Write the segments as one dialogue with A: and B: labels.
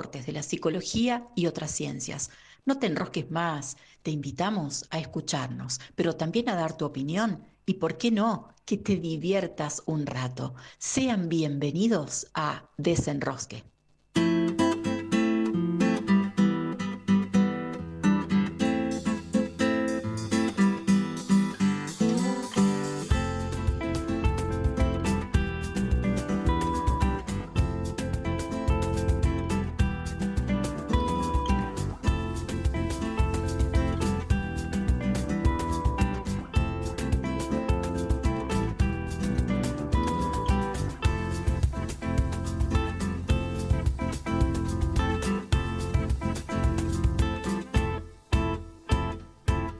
A: de la psicología y otras ciencias. No te enrosques más, te invitamos a escucharnos, pero también a dar tu opinión y, ¿por qué no?, que te diviertas un rato. Sean bienvenidos a Desenrosque.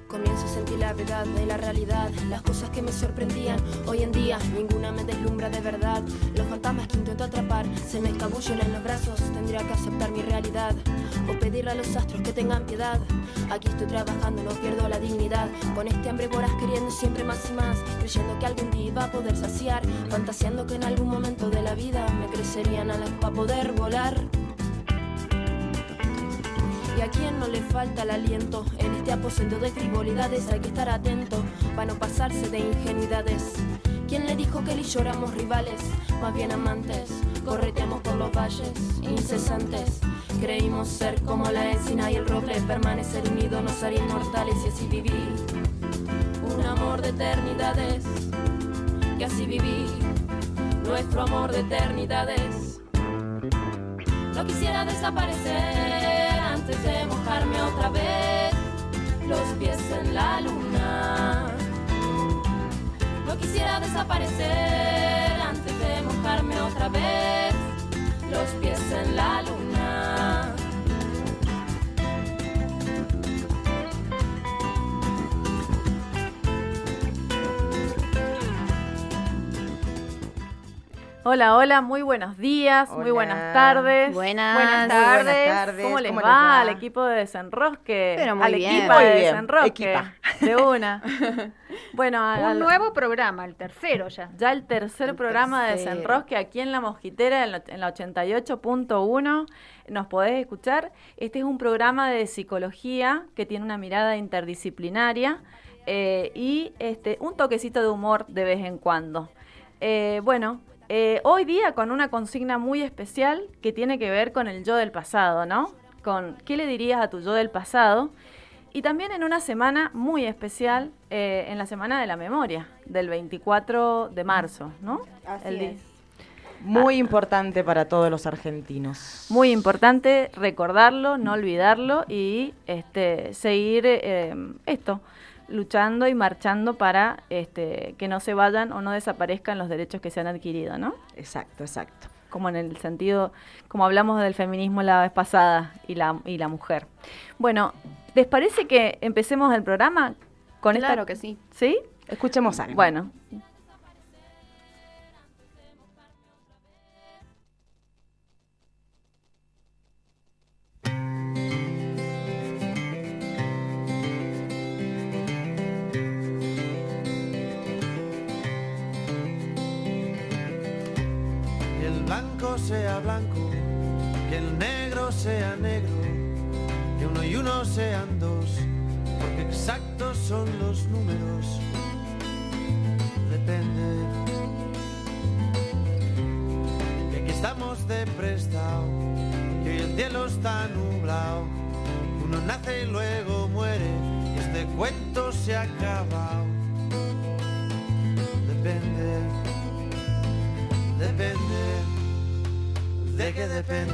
B: Comienzo a sentir la verdad de la realidad. Las cosas que me sorprendían hoy en día, ninguna me deslumbra de verdad. Los fantasmas que intento atrapar se me escabullen en los brazos. Tendría que aceptar mi realidad o pedirle a los astros que tengan piedad. Aquí estoy trabajando, no pierdo la dignidad. Con este hambre voraz queriendo siempre más y más, creyendo que algún día iba a poder saciar, fantaseando que en algún momento de la vida me crecerían alas para poder volar. Y a quien no le falta el aliento en este aposento de frivolidades, hay que estar atento para no pasarse de ingenuidades. ¿Quién le dijo que él y yo éramos rivales? Más bien amantes, correteamos por los valles incesantes. Creímos ser como la encina y el roble, permanecer unidos nos haría inmortales. Y así viví un amor de eternidades, y así viví nuestro amor de eternidades. No quisiera desaparecer antes de mojarme otra vez los pies en la luna. No quisiera desaparecer antes de mojarme otra vez los pies en la luna.
C: Hola, hola, muy buenos días,
D: Hola.
C: muy buenas tardes.
E: Buenas
D: tardes.
C: ¿Cómo les
D: ¿Cómo les
C: va
D: va?
C: al equipo de Desenrosque?
E: Pero muy
C: al
E: bien.
C: equipo
D: Muy
C: de
D: bien,
C: Desenrosque.
D: equipa.
C: De una. Bueno,
F: Un nuevo programa, el tercero ya.
C: ya el tercer programa de
D: tercero.
C: Desenrosque aquí en La Mosquitera, en la 88.1. Nos podés escuchar. Este es un programa de psicología que tiene una mirada interdisciplinaria y un toquecito de humor de vez en cuando. Hoy día con una consigna muy especial que tiene que ver con el yo del pasado, ¿no? Con qué le dirías a tu yo del pasado. Y también en una semana muy especial, en la Semana de la Memoria, del 24 de marzo, ¿no?
D: Así
C: di-
D: es. Muy importante para todos los argentinos.
C: Muy importante recordarlo, no olvidarlo y seguir luchando y marchando para que no se vayan o no desaparezcan los derechos que se han adquirido, ¿no?
D: Exacto, exacto.
C: Como en el sentido, como hablamos del feminismo la vez pasada y la mujer. Bueno, ¿les parece que empecemos el programa con
E: Claro que sí.
C: ¿Sí?
D: Escuchemos algo.
C: Bueno.
G: Que el blanco sea blanco, que el negro sea negro, que uno y uno sean dos, porque exactos son los números. Depende, que aquí estamos de prestado, que hoy el cielo está nublado, uno nace y luego muere, y este cuento se ha acabado. Depende. Depende, ¿de qué depende?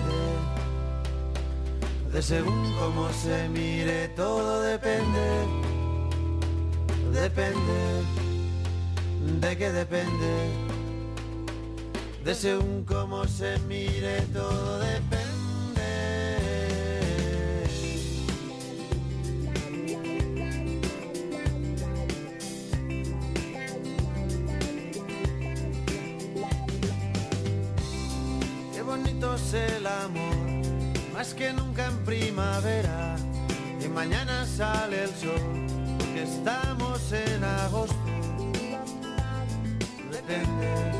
G: De según cómo se mire, todo depende. Depende, ¿de qué depende? De según cómo se mire, todo depende. Es el amor, más que nunca en primavera, y mañana sale el sol, porque estamos en agosto. Depende,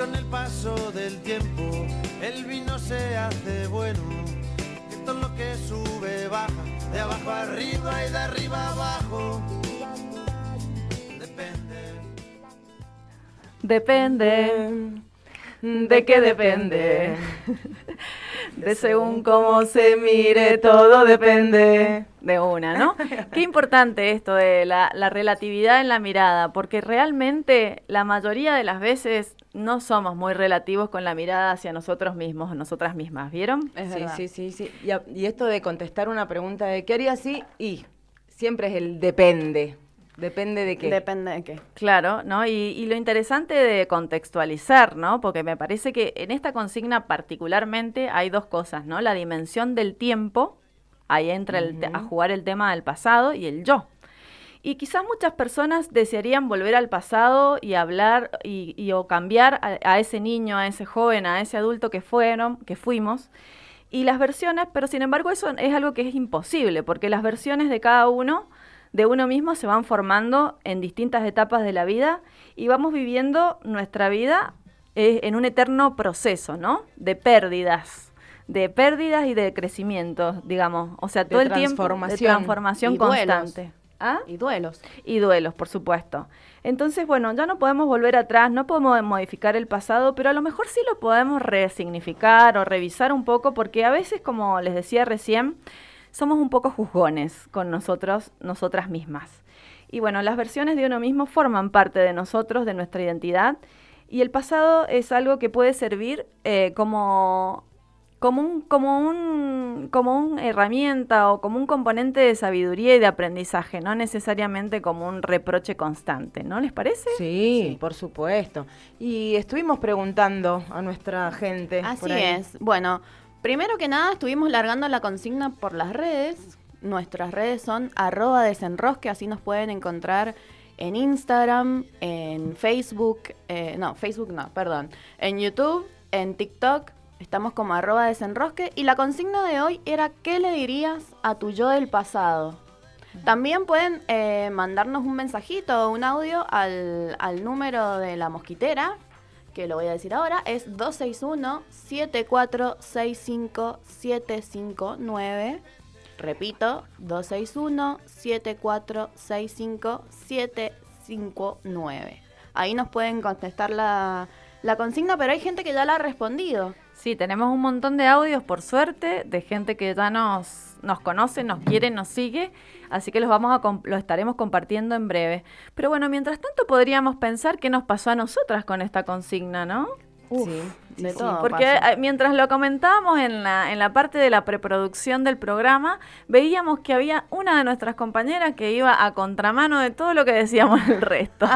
G: con el paso del tiempo el vino se hace bueno, que todo lo que sube baja, de abajo arriba y de arriba abajo.
C: Depende. ¿De qué depende? De según cómo se mire, todo depende. De una, ¿no? Qué importante esto de la relatividad en la mirada, porque realmente la mayoría de las veces no somos muy relativos con la mirada hacia nosotros mismos, nosotras mismas, ¿vieron?
D: Sí. Y esto de contestar una pregunta de ¿qué haría si? Y siempre es el depende. ¿Depende de qué?
E: Depende de qué.
C: Claro, ¿no? Y lo interesante de contextualizar, ¿no? Porque me parece que en esta consigna particularmente hay dos cosas, ¿no? La dimensión del tiempo, ahí entra a jugar el tema del pasado y el yo. Y quizás muchas personas desearían volver al pasado y hablar o cambiar a ese niño, a ese joven, a ese adulto que fuimos. Y las versiones, pero sin embargo eso es algo que es imposible, porque las versiones de cada uno, de uno mismo, se van formando en distintas etapas de la vida y vamos viviendo nuestra vida en un eterno proceso, ¿no? De pérdidas y de crecimiento, digamos. O sea, todo el tiempo de transformación constante. ¿Ah?
E: Y duelos.
C: Y duelos, por supuesto. Entonces, bueno, ya no podemos volver atrás, no podemos modificar el pasado, pero a lo mejor sí lo podemos resignificar o revisar un poco, porque a veces, como les decía recién, somos un poco juzgones con nosotras mismas. Y bueno, las versiones de uno mismo forman parte de nosotros, de nuestra identidad, y el pasado es algo que puede servir como una herramienta o como un componente de sabiduría y de aprendizaje, no necesariamente como un reproche constante, ¿no les parece?
D: Sí, por supuesto. Y estuvimos preguntando a nuestra gente.
E: Así es. Bueno, primero que nada estuvimos largando la consigna por las redes. Nuestras redes son @desenrosque, así nos pueden encontrar en Instagram, en Facebook, en YouTube, en TikTok. Estamos como @desenrosque y la consigna de hoy era ¿qué le dirías a tu yo del pasado? También pueden mandarnos un mensajito o un audio al número de la mosquitera, que lo voy a decir ahora, es 261-7465-759. Repito, 261-7465-759. Ahí nos pueden contestar la consigna, pero hay gente que ya la ha respondido.
C: Sí, tenemos un montón de audios, por suerte, de gente que ya nos conoce, nos quiere, nos sigue, así que lo estaremos compartiendo en breve. Pero bueno, mientras tanto podríamos pensar qué nos pasó a nosotras con esta consigna, ¿no?
E: De todo
C: porque
E: pasa.
C: Mientras lo comentábamos en la parte de la preproducción del programa, veíamos que había una de nuestras compañeras que iba a contramano de todo lo que decíamos el resto.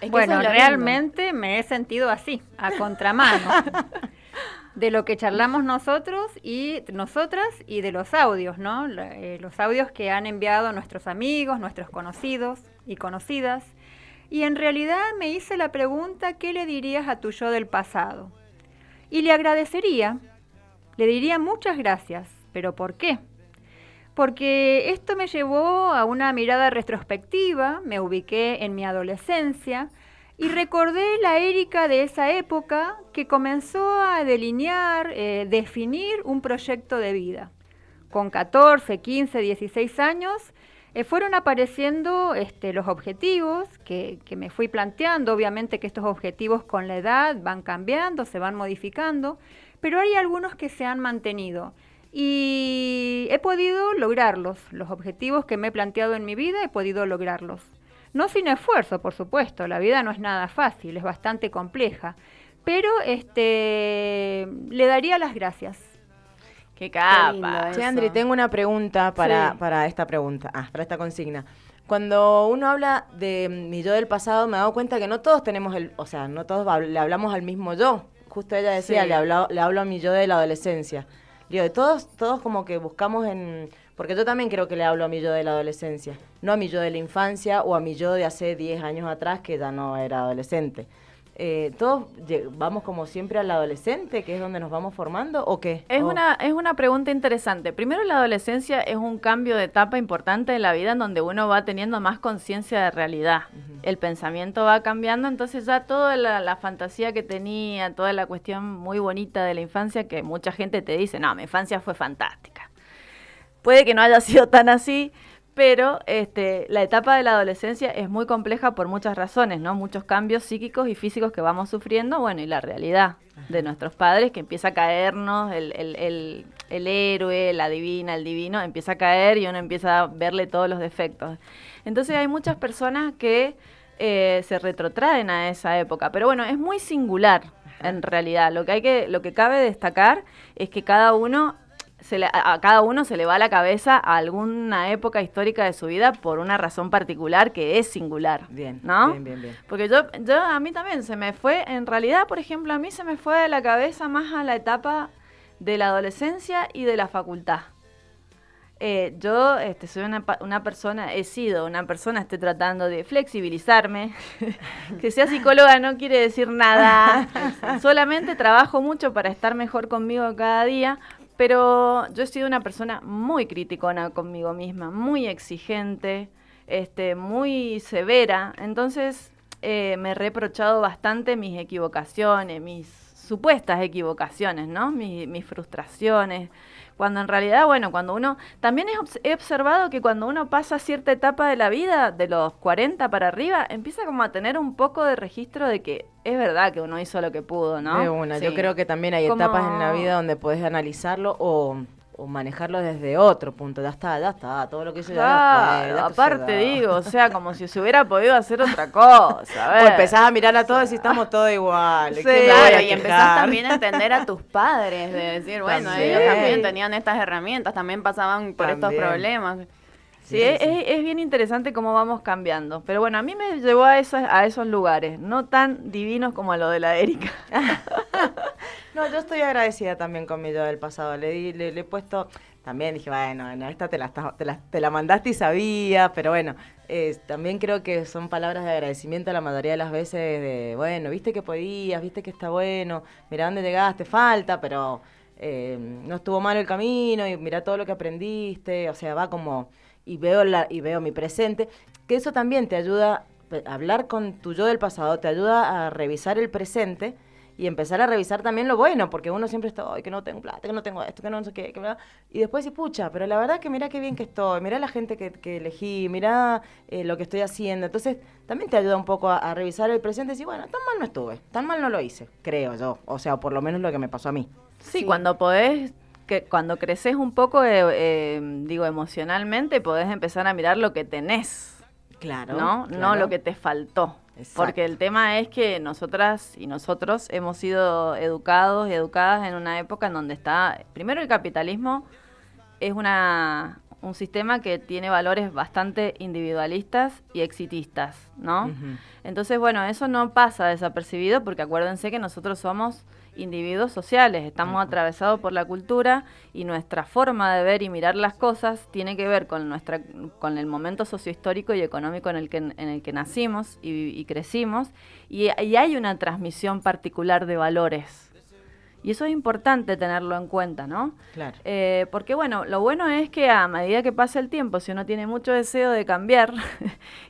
E: Es que
F: bueno,
E: eso es lo
F: realmente me he sentido así, a contramano, de lo que charlamos nosotros y nosotras y de los audios, ¿no? Los audios que han enviado nuestros amigos, nuestros conocidos y conocidas. Y en realidad me hice la pregunta, ¿qué le dirías a tu yo del pasado? Y le agradecería, le diría muchas gracias, ¿pero por qué? Porque esto me llevó a una mirada retrospectiva, me ubiqué en mi adolescencia y recordé la Erika de esa época que comenzó a delinear, definir un proyecto de vida. Con 14, 15, 16 años fueron apareciendo los objetivos que me fui planteando. Obviamente que estos objetivos con la edad van cambiando, se van modificando, pero hay algunos que se han mantenido. Y he podido lograrlos, los objetivos que me he planteado en mi vida he podido lograrlos. No sin esfuerzo, por supuesto, la vida no es nada fácil, es bastante compleja, pero le daría las gracias.
C: ¡Qué capa!
E: Qué
D: Che, Andri, tengo una pregunta para esta consigna. Cuando uno habla de mi yo del pasado, me he dado cuenta que no todos tenemos no todos le hablamos al mismo yo. Justo ella decía,
C: Sí.
D: le hablo a mi yo de la adolescencia. Digo, todos como que buscamos porque yo también creo que le hablo a mi yo de la adolescencia, no a mi yo de la infancia o a mi yo de hace 10 años atrás que ya no era adolescente. ¿Todos vamos como siempre al adolescente, que es donde nos vamos formando, o qué?
C: Es una pregunta interesante. Primero, la adolescencia es un cambio de etapa importante de la vida en donde uno va teniendo más conciencia de realidad. el pensamiento va cambiando, entonces ya toda la fantasía que tenía, toda la cuestión muy bonita de la infancia, que mucha gente te dice, no, mi infancia fue fantástica. Puede que no haya sido tan así, pero la etapa de la adolescencia es muy compleja por muchas razones, ¿no? Muchos cambios psíquicos y físicos que vamos sufriendo, bueno, y la realidad de nuestros padres, que empieza a caernos, el héroe, la divina, el divino, empieza a caer y uno empieza a verle todos los defectos. Entonces hay muchas personas que se retrotraen a esa época, pero bueno, es muy singular en realidad. Lo que cabe destacar es que a cada uno se le va a la cabeza a alguna época histórica de su vida por una razón particular que es singular.
D: Bien,
C: ¿no?
D: bien.
C: Porque a mí también se me fue, en realidad, por ejemplo, a mí se me fue de la cabeza más a la etapa de la adolescencia y de la facultad. Yo soy una persona, he sido una persona, estoy tratando de flexibilizarme. Que sea psicóloga no quiere decir nada. Solamente trabajo mucho para estar mejor conmigo cada día. Pero yo he sido una persona muy criticona conmigo misma, muy exigente, muy severa. Entonces me he reprochado bastante mis equivocaciones, mis supuestas equivocaciones, ¿no? Mis frustraciones. Cuando en realidad, bueno, cuando uno... También he observado que cuando uno pasa cierta etapa de la vida, de los 40 para arriba, empieza como a tener un poco de registro de que es verdad que uno hizo lo que pudo, ¿no?
D: De una,
C: Sí.
D: yo creo que también hay
C: Como...
D: etapas en la vida donde podés analizarlo o manejarlo desde otro punto. Ya está, todo lo que hizo
C: Claro,
D: ya
C: aparte digo, o sea, como si se hubiera podido hacer otra cosa. A ver.
D: O empezás a mirar a todos y estamos todos iguales.
C: Sí,
D: ¿Qué me voy a
E: Claro, y
D: quejar?
E: empezás también a entender a tus padres, de decir, bueno,
D: También.
E: ellos también tenían estas herramientas, también pasaban por estos
D: También.
E: problemas.
C: Sí, es bien interesante cómo vamos cambiando. Pero bueno, a mí me llevó a esos lugares, no tan divinos como lo de la Erika.
D: No, yo estoy agradecida también con mi yo del pasado. Le he puesto... También dije, bueno, esta te la mandaste y sabía, pero bueno, también creo que son palabras de agradecimiento la mayoría de las veces de, bueno, viste que podías, viste que está bueno, mirá dónde llegaste, falta, pero no estuvo mal el camino y mirá todo lo que aprendiste, o sea, va como, y veo mi presente, que eso también te ayuda, hablar con tu yo del pasado, te ayuda a revisar el presente y empezar a revisar también lo bueno, porque uno siempre está, ay, que no tengo plata, que no tengo esto, que no sé qué, que bla. Y después dice, pucha, pero la verdad que mirá qué bien que estoy, mirá la gente que elegí, mirá lo que estoy haciendo. Entonces, también te ayuda un poco a revisar el presente y decir, bueno, tan mal no estuve, tan mal no lo hice, creo yo. O sea, por lo menos lo que me pasó a mí.
C: Sí, cuando podés, cuando creces un poco, digo, emocionalmente, podés empezar a mirar lo que tenés,
D: Claro.
C: ¿no?
D: claro.
C: No lo que te faltó.
D: Exacto.
C: Porque el tema es que nosotras y nosotros hemos sido educados y educadas en una época en donde está, primero el capitalismo es un sistema que tiene valores bastante individualistas y exitistas, ¿no?
D: Ujú.
C: Entonces, bueno, eso no pasa desapercibido porque acuérdense que nosotros somos individuos sociales, estamos atravesados por la cultura y nuestra forma de ver y mirar las cosas tiene que ver con el momento sociohistórico y económico en el que nacimos y crecimos y hay una transmisión particular de valores. Y eso es importante tenerlo en cuenta, ¿no?
D: Claro.
C: Porque, bueno, lo bueno es que a medida que pasa el tiempo, si uno tiene mucho deseo de cambiar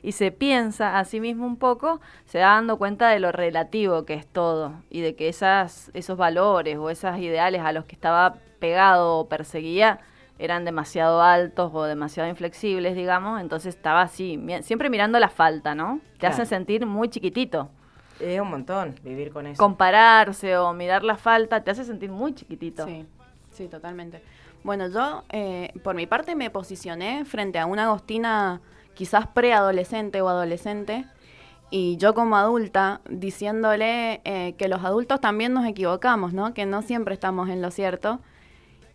C: y se piensa a sí mismo un poco, se va dando cuenta de lo relativo que es todo y de que esos valores o esos ideales a los que estaba pegado o perseguía eran demasiado altos o demasiado inflexibles, digamos. Entonces estaba así, siempre mirando la falta, ¿no? Te
D: Claro.
C: hacen sentir muy chiquitito.
D: Es un montón vivir con eso.
C: Compararse o mirar la falta te hace sentir muy chiquitito.
E: Sí, sí, totalmente. Bueno, yo por mi parte me posicioné frente a una Agostina quizás preadolescente o adolescente y yo como adulta diciéndole que los adultos también nos equivocamos, ¿no? Que no siempre estamos en lo cierto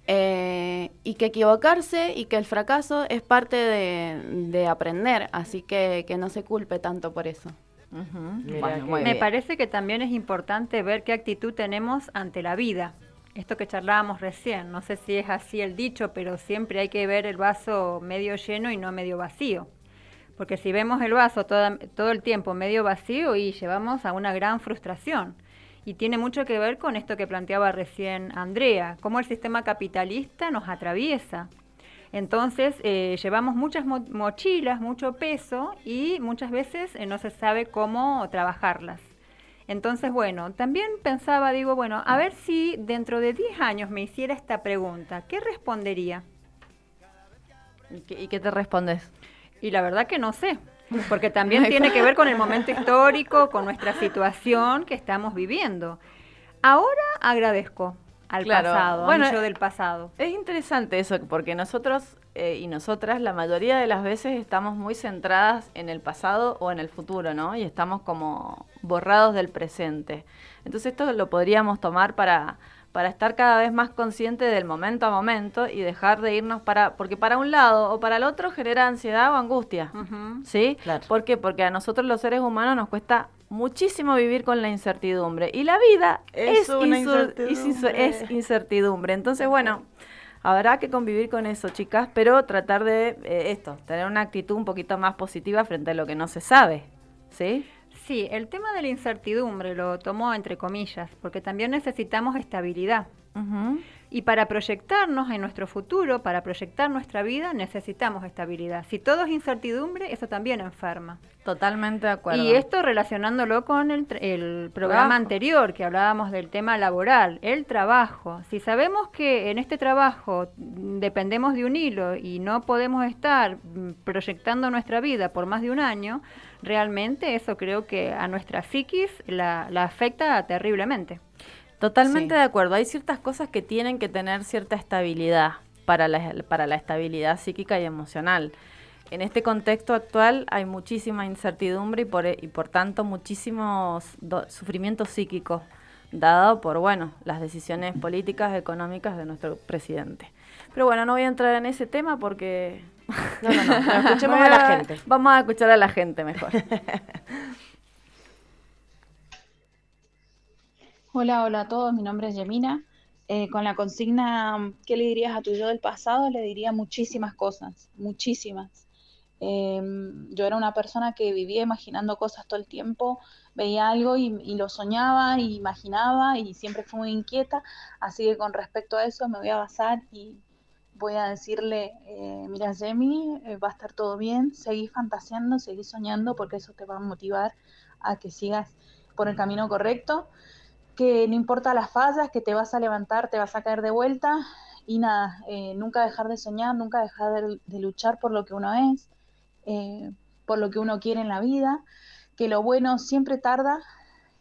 E: y que equivocarse y que el fracaso es parte de aprender, así que no se culpe tanto por eso.
C: Ujú.
D: Mira
C: Bueno,
D: que-
C: muy
F: Me
C: bien.
F: parece que también es importante ver qué actitud tenemos ante la vida. Esto que charlábamos recién, no sé si es así el dicho, pero siempre hay que ver el vaso medio lleno y no medio vacío. Porque si vemos el vaso todo el tiempo medio vacío y llevamos a una gran frustración. Y tiene mucho que ver con esto que planteaba recién Andrea, cómo el sistema capitalista nos atraviesa. Entonces llevamos muchas mochilas, mucho peso y muchas veces no se sabe cómo trabajarlas. Entonces, bueno, también pensaba, digo, bueno, a ver si dentro de 10 años me hiciera esta pregunta, ¿qué respondería?
D: ¿Y qué te respondes?
F: Y la verdad que no sé, porque también tiene que ver con el momento histórico, con nuestra situación que estamos viviendo. Ahora agradezco al pasado,
D: bueno,
F: a mi yo del pasado.
D: Es interesante eso, porque nosotros y nosotras la mayoría de las veces estamos muy centradas en el pasado o en el futuro, ¿no? Y estamos como borrados del presente. Entonces esto lo podríamos tomar para estar cada vez más conscientes del momento a momento y dejar de irnos porque para un lado o para el otro genera ansiedad o angustia, ¿sí? Claro. ¿Por qué? Porque a nosotros los seres humanos nos cuesta muchísimo vivir con la incertidumbre y la vida es incertidumbre. Entonces, bueno, habrá que convivir con eso, chicas, pero tratar de tener una actitud un poquito más positiva frente a lo que no se sabe, ¿sí?
F: Sí, el tema de la incertidumbre lo tomo entre comillas, porque también necesitamos estabilidad. Y para proyectarnos en nuestro futuro, para proyectar nuestra vida, necesitamos estabilidad. Si todo es incertidumbre, eso también enferma.
D: Totalmente de acuerdo.
F: Y esto relacionándolo con el programa anterior, que hablábamos del tema laboral, el trabajo. Si sabemos que en este trabajo dependemos de un hilo y no podemos estar proyectando nuestra vida por más de un año, realmente eso creo que a nuestra psiquis la afecta terriblemente.
D: Totalmente de acuerdo. Hay ciertas cosas que tienen que tener cierta estabilidad para la estabilidad psíquica y emocional. En este contexto actual hay muchísima incertidumbre y por tanto muchísimo sufrimiento psíquico dado por, las decisiones políticas, económicas de nuestro presidente. Pero bueno, no voy a entrar en ese tema porque...
E: No, escuchemos a la gente.
D: Vamos a escuchar a la gente mejor.
H: Hola a todos, mi nombre es Yemina. Con la consigna, ¿qué le dirías a tu yo del pasado? Le diría muchísimas cosas, muchísimas. Yo era una persona que vivía imaginando cosas todo el tiempo, veía algo y lo soñaba y imaginaba y siempre fui muy inquieta, así que con respecto a eso me voy a basar y voy a decirle, mira Yemi, va a estar todo bien, seguí fantaseando, seguí soñando porque eso te va a motivar a que sigas por el camino correcto, que no importa las fallas, que te vas a levantar, te vas a caer de vuelta y nada, nunca dejar de soñar, nunca dejar de luchar por lo que uno es, por lo que uno quiere en la vida, que lo bueno siempre tarda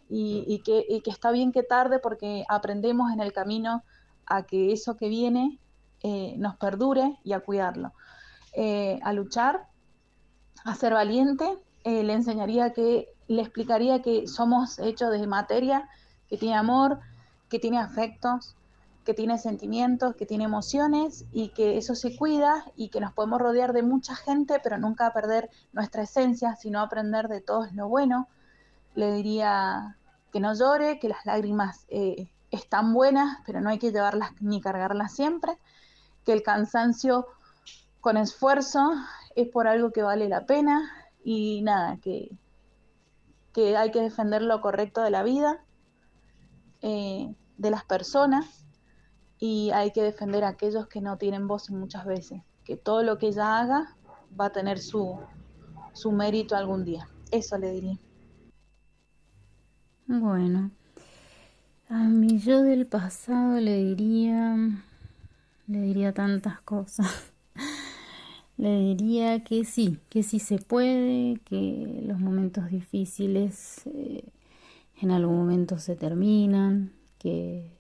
H: y que está bien que tarde porque aprendemos en el camino a que eso que viene nos perdure y a cuidarlo, a luchar, a ser valiente. Le explicaría que somos hechos de materia, que tiene amor, que tiene afectos, que tiene sentimientos, que tiene emociones y que eso se cuida y que nos podemos rodear de mucha gente, pero nunca perder nuestra esencia, sino aprender de todo lo bueno. Le diría que no llore, que las lágrimas están buenas, pero no hay que llevarlas ni cargarlas siempre, que el cansancio con esfuerzo es por algo que vale la pena y nada, que hay que defender lo correcto de la vida, de las personas, y hay que defender a aquellos que no tienen voz muchas veces, que todo lo que ella haga va a tener su mérito algún día. Eso le diría.
I: Bueno, a mi yo del pasado le diría tantas cosas. Le diría que sí se puede, que los momentos difíciles en algún momento se terminan, que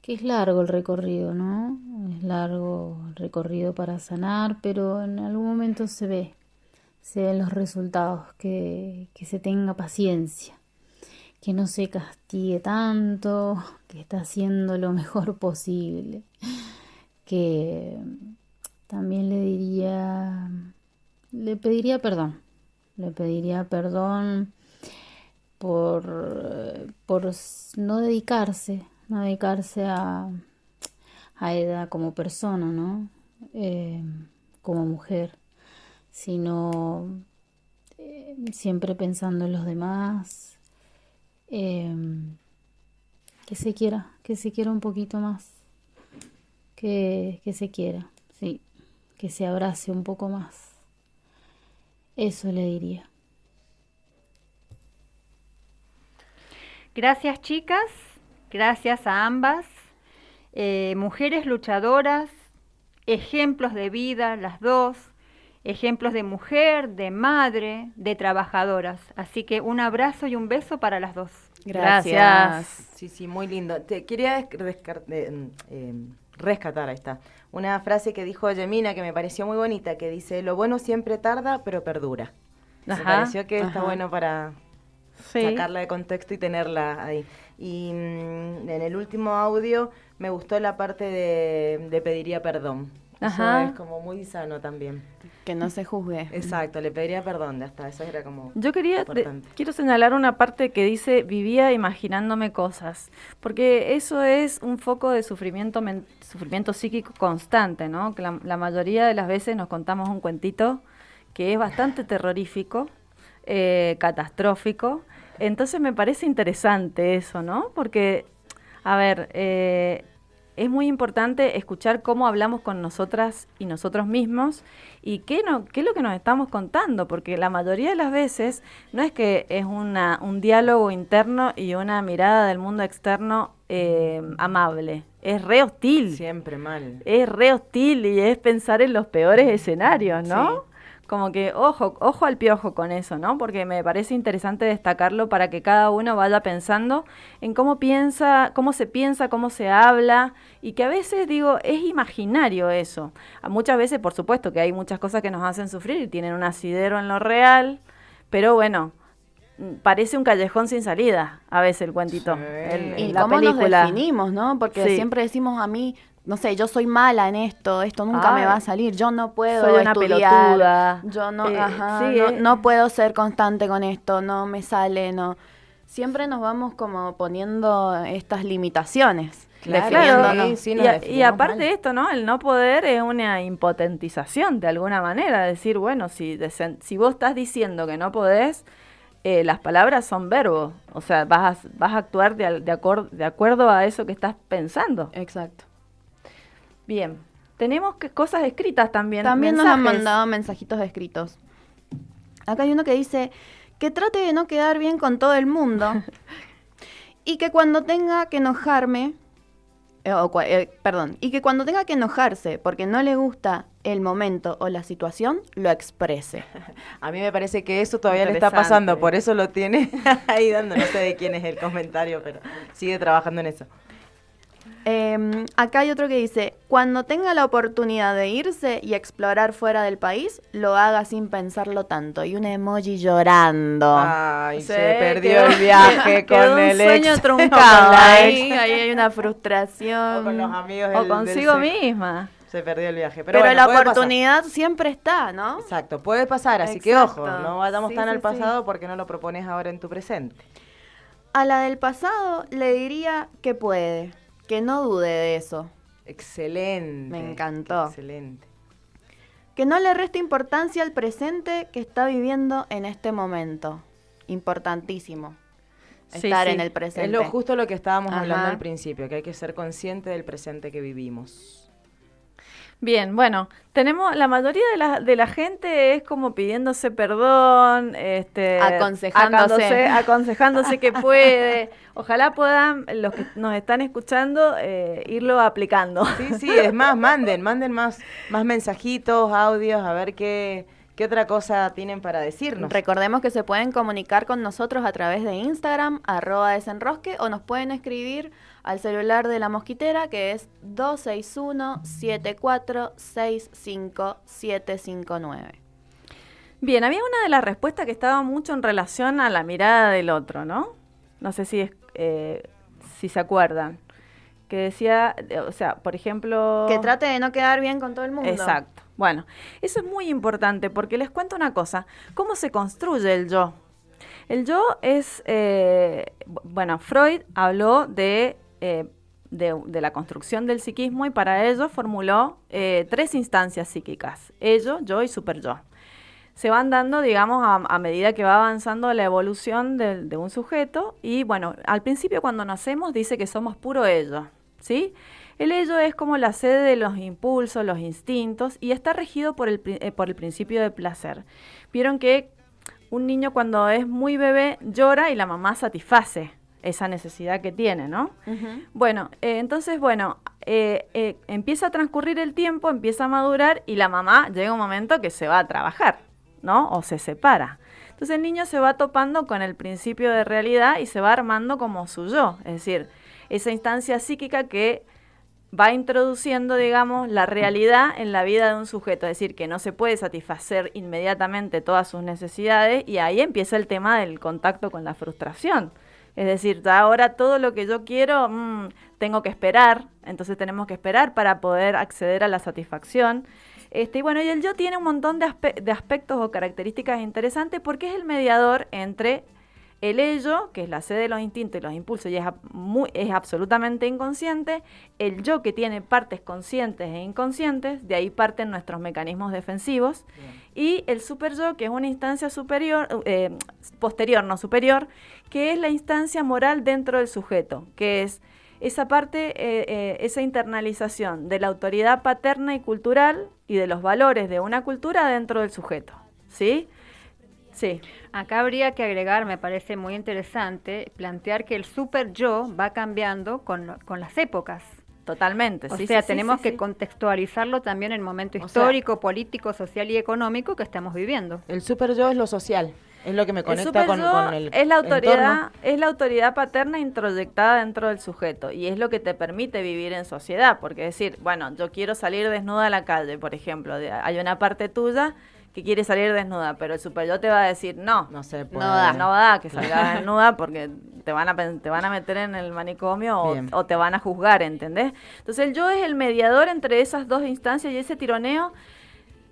I: es largo el recorrido, ¿no? Es largo el recorrido para sanar, pero en algún momento se ven los resultados, que se tenga paciencia, que no se castigue tanto, que está haciendo lo mejor posible, que también le pediría perdón por no dedicarse a ella como persona, ¿no? Como mujer, sino siempre pensando en los demás, que se quiera un poquito más, que se quiera, sí, que se abrace un poco más. Eso le diría.
F: Gracias, chicas. Gracias a ambas. Mujeres luchadoras, ejemplos de vida, las dos. Ejemplos de mujer, de madre, de trabajadoras. Así que un abrazo y un beso para las dos.
C: Gracias.
D: Sí, sí, muy lindo. Te quería rescatar, ahí está, una frase que dijo Yemina que me pareció muy bonita, que dice, lo bueno siempre tarda, pero perdura. Me pareció que está bueno para sacarla de contexto y tenerla ahí. Y en el último audio me gustó la parte de pediría perdón. Eso es como muy sano también.
E: Que no se juzgue.
D: Exacto, le pediría perdón, hasta eso era como
C: Yo
D: importante.
C: quiero señalar una parte que dice, vivía imaginándome cosas, porque eso es un foco de sufrimiento psíquico constante, ¿no? Que la mayoría de las veces nos contamos un cuentito que es bastante terrorífico, catastrófico, entonces me parece interesante eso, ¿no? Porque, a ver, es muy importante escuchar cómo hablamos con nosotras y nosotros mismos y qué es lo que nos estamos contando, porque la mayoría de las veces no es que es un diálogo interno y una mirada del mundo externo amable, es re hostil.
D: Siempre mal.
C: Es re hostil y es pensar en los peores escenarios, ¿no?
D: Sí.
C: Como que ojo al piojo con eso, ¿no? Porque me parece interesante destacarlo para que cada uno vaya pensando en cómo se cómo se habla, y que a veces, digo, es imaginario eso. Muchas veces, por supuesto, que hay muchas cosas que nos hacen sufrir y tienen un asidero en lo real, pero bueno, parece un callejón sin salida a veces el cuentito,
E: Y
C: la
E: cómo
C: película.
E: nos definimos, ¿no? Porque
C: Sí.
E: siempre decimos a mí, no sé, yo soy mala en esto nunca me va a salir, yo no puedo
C: soy una
E: estudiar,
C: pelotuda.
E: yo no,
C: Sí,
E: no puedo ser constante con esto, no me sale, no. Siempre nos vamos como poniendo estas limitaciones.
C: Claro,
D: sí,
C: y aparte de esto, ¿no? El no poder es una impotentización de alguna manera, decir, bueno, si vos estás diciendo que no podés, las palabras son verbos, o sea, vas a actuar de acuerdo a eso que estás pensando.
E: Exacto.
C: Bien, tenemos cosas escritas también.
E: También nos han
C: mensajes.
E: mandado mensajitos escritos. Acá hay uno que dice que trate de no quedar bien con todo el mundo y que cuando tenga que enojarme, y que cuando tenga que enojarse porque no le gusta el momento o la situación, lo exprese.
D: A mí me parece que eso todavía le está
C: Interesante.
D: pasando, por eso lo tiene ahí dando, no sé de quién es el comentario, pero sigue trabajando en eso.
E: Acá hay otro que dice, cuando tenga la oportunidad de irse y explorar fuera del país, lo haga sin pensarlo tanto. Y un emoji llorando.
D: Ay,
C: Sí,
D: se perdió
C: quedó-
D: el viaje
C: quedó
D: con
C: un
D: el
C: sueño
D: ex.
C: truncado
D: o con la
C: ahí.
D: ex,
E: Ahí hay una frustración.
D: o con los amigos
C: O
D: del
C: consigo
D: sexo.
C: misma.
D: Se perdió el viaje.
E: Pero
D: bueno,
E: la
D: puede pasar.
E: oportunidad siempre está, ¿no?
D: Exacto, puede pasar, así que ojo,
E: Exacto.
D: no vayamos
E: Sí,
D: tan
E: sí,
D: al
E: sí.
D: pasado porque no lo propones ahora en tu presente.
E: A la del pasado le diría que puede, que no dude de eso,
D: Excelente.
E: Me encantó.
D: Excelente.
E: que no le reste importancia al presente que está viviendo en este momento. Importantísimo.
C: Sí,
E: Estar
C: sí.
E: en el presente.
D: Es justo lo que estábamos hablando
E: Ajá.
D: al principio, que hay que ser consciente del presente que vivimos.
C: Bien, bueno, tenemos la mayoría de la gente es como pidiéndose perdón, aconsejándose que puede. Ojalá puedan los que nos están escuchando irlo aplicando.
D: Sí, sí, es más, manden más mensajitos, audios, a ver qué otra cosa tienen para decirnos.
E: Recordemos que se pueden comunicar con nosotros a través de Instagram, @desenrosque, o nos pueden escribir al celular de la mosquitera, que es 261-7465-759.
C: Bien, había una de las respuestas que estaba mucho en relación a la mirada del otro, ¿no? No sé si se acuerdan. Que decía, o sea, por ejemplo...
E: Que trate de no quedar bien con todo el mundo.
C: Exacto. Bueno, eso es muy importante porque les cuento una cosa. ¿Cómo se construye el yo? El yo es... bueno, Freud habló de la construcción del psiquismo y para ello formuló 3 instancias psíquicas. Ello, yo y superyo. Se van dando, digamos, a medida que va avanzando la evolución de un sujeto y, bueno, al principio cuando nacemos dice que somos puro ello. ¿sí? El ello es como la sede de los impulsos, los instintos, y está regido por el principio de placer. Vieron que un niño cuando es muy bebé llora y la mamá satisface esa necesidad que tiene, ¿no? Bueno, entonces, empieza a transcurrir el tiempo, empieza a madurar y la mamá llega un momento que se va a trabajar, ¿no? O se separa. Entonces el niño se va topando con el principio de realidad y se va armando como su yo, es decir, esa instancia psíquica que va introduciendo, digamos, la realidad en la vida de un sujeto, es decir, que no se puede satisfacer inmediatamente todas sus necesidades y ahí empieza el tema del contacto con la frustración. Es decir, ya ahora todo lo que yo quiero, tengo que esperar, entonces tenemos que esperar para poder acceder a la satisfacción. Y el yo tiene un montón de aspectos o características interesantes porque es el mediador entre el ello, que es la sede de los instintos y los impulsos, y es absolutamente inconsciente, el yo que tiene partes conscientes e inconscientes, de ahí parten nuestros mecanismos defensivos, y el superyo, que es una instancia posterior, que es la instancia moral dentro del sujeto, que es esa parte, esa internalización de la autoridad paterna y cultural y de los valores de una cultura dentro del sujeto, ¿sí? Sí.
F: Acá habría que agregar, me parece muy interesante, plantear que el super yo va cambiando con las épocas.
C: Totalmente.
F: O sea, tenemos que contextualizarlo también en el momento histórico, político, social y económico que estamos viviendo.
D: El super yo es lo social, es lo que me conecta con el
C: es la autoridad,
D: entorno.
C: es la autoridad paterna introyectada dentro del sujeto y es lo que te permite vivir en sociedad, porque decir, bueno, yo quiero salir desnuda a la calle, por ejemplo, hay una parte tuya que quiere salir desnuda, pero el superyo te va a decir no se puede, no da que salga desnuda porque te van a meter en el manicomio o te van a juzgar, ¿entendés? Entonces el yo es el mediador entre esas dos instancias y ese tironeo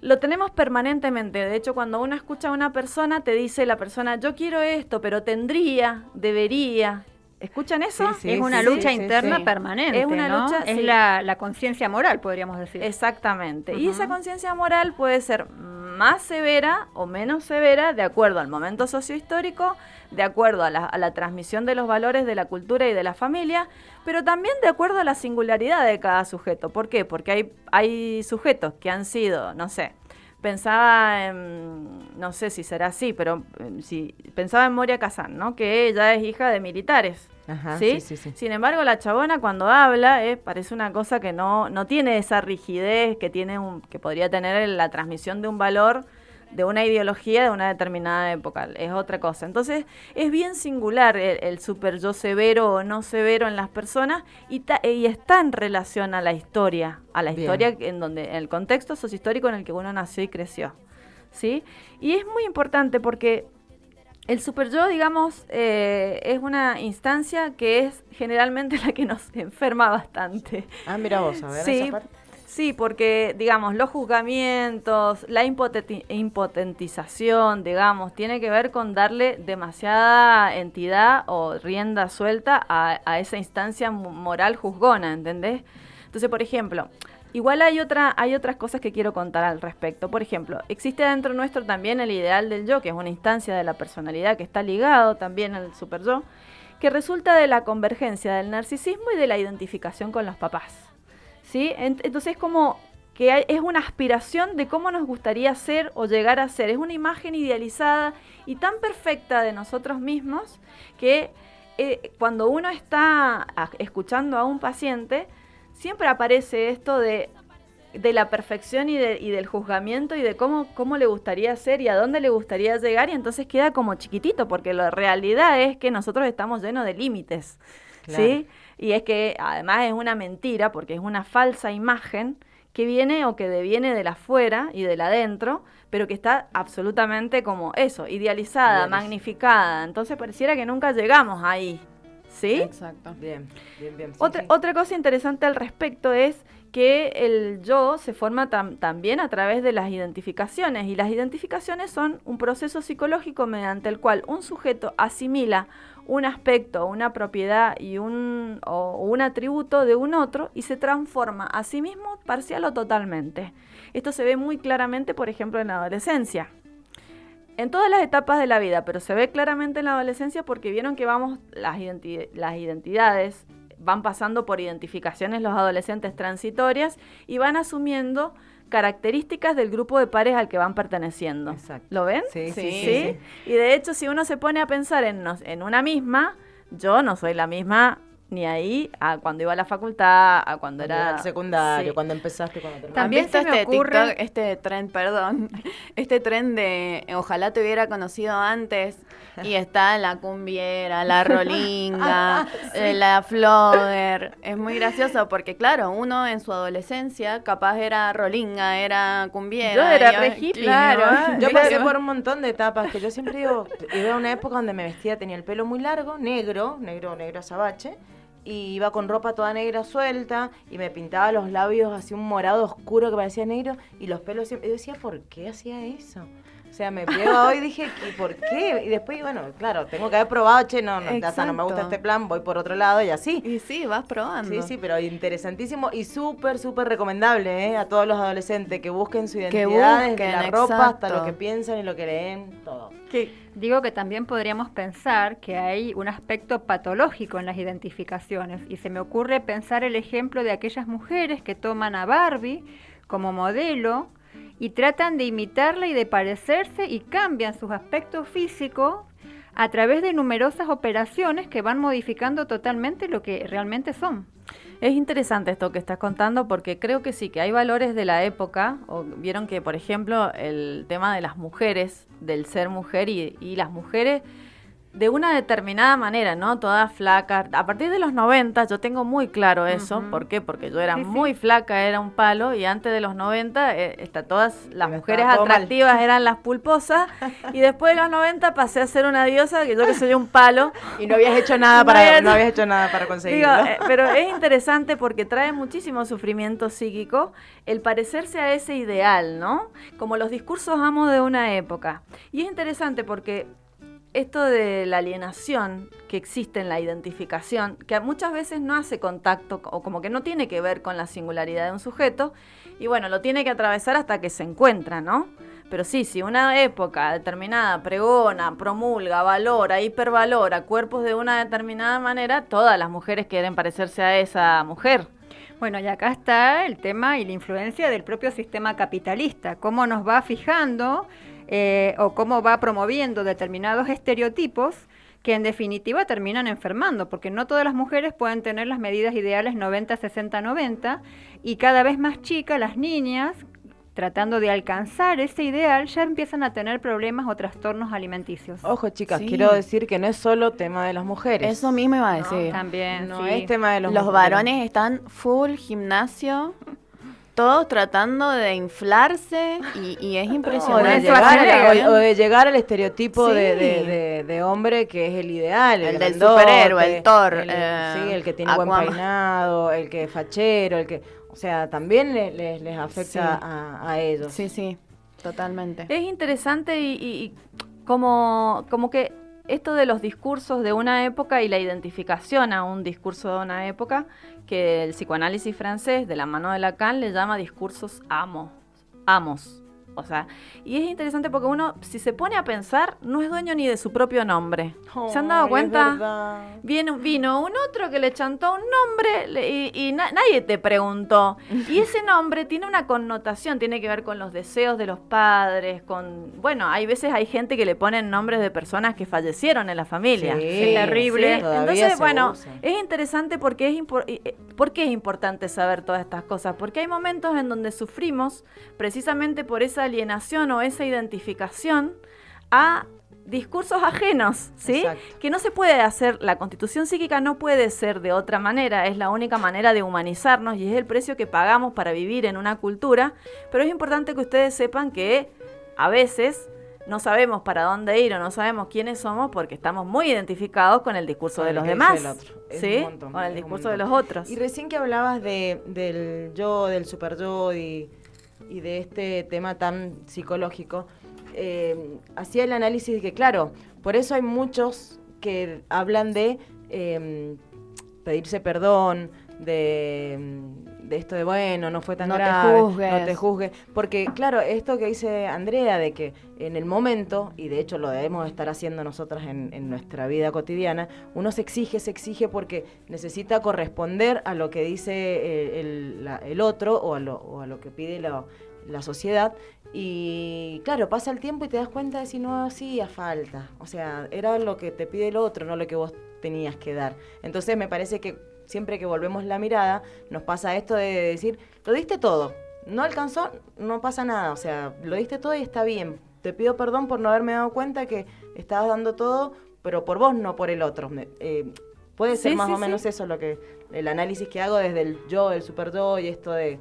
C: lo tenemos permanentemente. De hecho, cuando uno escucha a una persona, te dice la persona, yo quiero esto, pero tendría, debería. ¿Escuchan eso?
F: Sí, es una lucha interna permanente, es una lucha, es la conciencia moral, podríamos decir.
C: Exactamente. Y esa conciencia moral puede ser más severa o menos severa de acuerdo al momento sociohistórico, de acuerdo a la transmisión de los valores de la cultura y de la familia, pero también de acuerdo a la singularidad de cada sujeto. ¿Por qué? Porque hay sujetos que han sido, pensaba en, no sé si será así, pero pensaba en Moria Kazan, ¿no? Que ella es hija de militares.
D: Ajá,
C: ¿sí? Sin embargo, la chabona cuando habla parece una cosa que no tiene esa rigidez que podría tener la transmisión de un valor, de una ideología de una determinada época. Es otra cosa. Entonces, es bien singular el super yo severo o no severo en las personas y está en relación a la historia en el contexto sociohistórico en el que uno nació y creció, ¿sí? Y es muy importante porque el superyo, digamos, es una instancia que es generalmente la que nos enferma bastante.
D: Ah, mira vos, a ver esa parte.
C: Sí, porque, digamos, los juzgamientos, la impotentización, digamos, tiene que ver con darle demasiada entidad o rienda suelta a esa instancia moral juzgona, ¿entendés? Entonces, por ejemplo, igual hay otras cosas que quiero contar al respecto. Por ejemplo, existe dentro nuestro también el ideal del yo, que es una instancia de la personalidad que está ligado también al superyo, que resulta de la convergencia del narcisismo y de la identificación con los papás. ¿Sí? Entonces es como que es una aspiración de cómo nos gustaría ser o llegar a ser. Es una imagen idealizada y tan perfecta de nosotros mismos que cuando uno está escuchando a un paciente, siempre aparece esto de la perfección y del juzgamiento y de cómo le gustaría ser y a dónde le gustaría llegar, y entonces queda como chiquitito, porque la realidad es que nosotros estamos llenos de límites, claro. ¿Sí? Y es que además es una mentira, porque es una falsa imagen que viene o que deviene de la afuera y de la adentro, pero que está absolutamente como eso, idealizada, magnificada. Entonces pareciera que nunca llegamos ahí, ¿sí?
D: Exacto. Bien.
C: Otra cosa interesante al respecto es que el yo se forma también a través de las identificaciones, y las identificaciones son un proceso psicológico mediante el cual un sujeto asimila un aspecto, una propiedad y un atributo de un otro y se transforma a sí mismo parcial o totalmente. Esto se ve muy claramente, por ejemplo, en la adolescencia. En todas las etapas de la vida, pero se ve claramente en la adolescencia porque vieron que las identidades van pasando por identificaciones los adolescentes transitorias y van asumiendo características del grupo de pares al que van perteneciendo.
D: Exacto.
C: ¿Lo ven?
D: Sí.
C: Y de hecho, si uno se pone a pensar en una misma, yo no soy la misma ni ahí a cuando iba a la facultad, a cuando era
D: al secundario,
C: sí.
D: cuando empezaste, cuando terminaste.
E: También
C: se me ocurre
E: este tren de ojalá te hubiera conocido antes y está la cumbiera, la rolinga, la flogger. Es muy gracioso porque claro, uno en su adolescencia capaz era rolinga, era cumbiera.
C: Yo era
E: y-
C: re hippie,
E: claro.
C: ¿no?
D: Yo pasé por un montón de etapas, que yo siempre digo, iba a una época donde me vestía, tenía el pelo muy largo, negro azabache, y iba con ropa toda negra suelta, y me pintaba los labios así un morado oscuro que parecía negro, y los pelos siempre, yo decía, ¿por qué hacía eso? O sea, me pego hoy y dije, ¿y por qué? Y después, bueno, claro, tengo que haber probado, no, ya está, no me gusta
E: Exacto.
D: este plan, voy por otro lado y así.
E: Y sí, vas probando.
D: Sí, pero interesantísimo y súper recomendable, a todos los adolescentes que busquen su
E: Que
D: identidad, desde
E: busquen,
D: la ropa hasta
E: exacto.
D: lo que piensan y lo que leen, todo.
F: Digo que también podríamos pensar que hay un aspecto patológico en las identificaciones y se me ocurre pensar el ejemplo de aquellas mujeres que toman a Barbie como modelo y tratan de imitarla y de parecerse y cambian sus aspectos físicos a través de numerosas operaciones que van modificando totalmente lo que realmente son.
C: Es interesante esto que estás contando porque creo que sí, que hay valores de la época. Vieron que, por ejemplo, el tema de las mujeres, del ser mujer y las mujeres de una determinada manera, ¿no? Todas flacas. A partir de los 90 yo tengo muy claro eso.
F: Ujú.
C: ¿Por qué? Porque yo era
F: Sí, sí.
C: muy flaca, era un palo, y antes de los 90 todas las
D: Pero
C: mujeres
D: estaba todo mal.
C: atractivas eran las pulposas, y después de los 90 pasé a ser una diosa, que yo que soy un palo.
D: Y no habías hecho nada
C: No había
D: para conseguirlo.
C: Digo, pero es interesante porque trae muchísimo sufrimiento psíquico el parecerse a ese ideal, ¿no? Como los discursos amos de una época. Y es interesante porque esto de la alienación que existe en la identificación, que muchas veces no hace contacto o como que no tiene que ver con la singularidad de un sujeto, y bueno, lo tiene que atravesar hasta que se encuentra, ¿no? Pero sí, si una época determinada pregona, promulga, valora, hipervalora cuerpos de una determinada manera, todas las mujeres quieren parecerse a esa mujer.
F: Bueno, y acá está el tema y la influencia del propio sistema capitalista, cómo nos va fijando o cómo va promoviendo determinados estereotipos que en definitiva terminan enfermando, porque no todas las mujeres pueden tener las medidas ideales 90, 60, 90, y cada vez más chicas, las niñas, tratando de alcanzar ese ideal, ya empiezan a tener problemas o trastornos alimenticios.
D: Ojo, chicas,
E: Sí.
D: quiero decir que no es solo tema de las mujeres.
E: Eso mismo iba a decir.
F: También,
D: no
F: sí.
D: es tema de
E: Los varones están full gimnasio, todos tratando de inflarse y es
D: O
E: impresionante.
D: de llegar al estereotipo
E: Sí.
D: de hombre que es el ideal,
E: El del
D: grandote,
E: superhéroe, el Thor,
D: sí, el que tiene buen
E: Aquaman.
D: peinado, el que es fachero, el que, o sea, también les afecta
E: Sí.
D: a ellos.
E: Sí, totalmente.
C: Es interesante y como que esto de los discursos de una época y la identificación a un discurso de una época, que el psicoanálisis francés, de la mano de Lacan, le llama discursos amos. O sea, y es interesante porque uno, si se pone a pensar, no es dueño ni de su propio nombre. ¿Se han dado
D: Ay, es
C: cuenta?
D: verdad.
C: Vino un otro que le chantó un nombre y nadie te preguntó. Y ese nombre tiene una connotación, tiene que ver con los deseos de los padres, bueno, hay veces hay gente que le ponen nombres de personas que fallecieron en la familia.
D: Sí,
C: Es terrible.
D: sí, todavía
C: Entonces,
D: se
C: bueno,
D: usa.
C: es interesante porque ¿por qué es importante saber todas estas cosas? Porque hay momentos en donde sufrimos precisamente por esa alienación o esa identificación a discursos ajenos, ¿sí?
D: Exacto.
C: Que no se puede hacer, la constitución psíquica no puede ser de otra manera, es la única manera de humanizarnos y es el precio que pagamos para vivir en una cultura, pero es importante que ustedes sepan que a veces no sabemos para dónde ir o no sabemos quiénes somos porque estamos muy identificados con el discurso
D: Con
C: de
D: el
C: los
D: que
C: demás,
D: dice el otro. Es
C: ¿sí?
D: un montón,
C: Con el
D: es un
C: discurso de
D: montón.
C: los otros.
D: Y recién que hablabas del yo, del super yo y de este tema tan psicológico, hacía el análisis de que, claro, por eso hay muchos que hablan de pedirse perdón, de esto de, bueno, no fue tan
E: No te
D: grave,
E: juzgues.
D: no te juzgues. Porque, claro, esto que dice Andrea, de que en el momento, y de hecho lo debemos estar haciendo nosotras en nuestra vida cotidiana, uno se exige porque necesita corresponder a lo que dice el otro o a lo que pide la sociedad. Y claro, pasa el tiempo y te das cuenta de si no hacía falta. O sea, era lo que te pide el otro, no lo que vos tenías que dar. Entonces me parece que siempre que volvemos la mirada, nos pasa esto de decir, lo diste todo, no alcanzó, no pasa nada, o sea, lo diste todo y está bien. Te pido perdón por no haberme dado cuenta que estabas dando todo, pero por vos, no por el otro. Puede ser más o menos eso el análisis que hago desde el yo, el super yo y esto de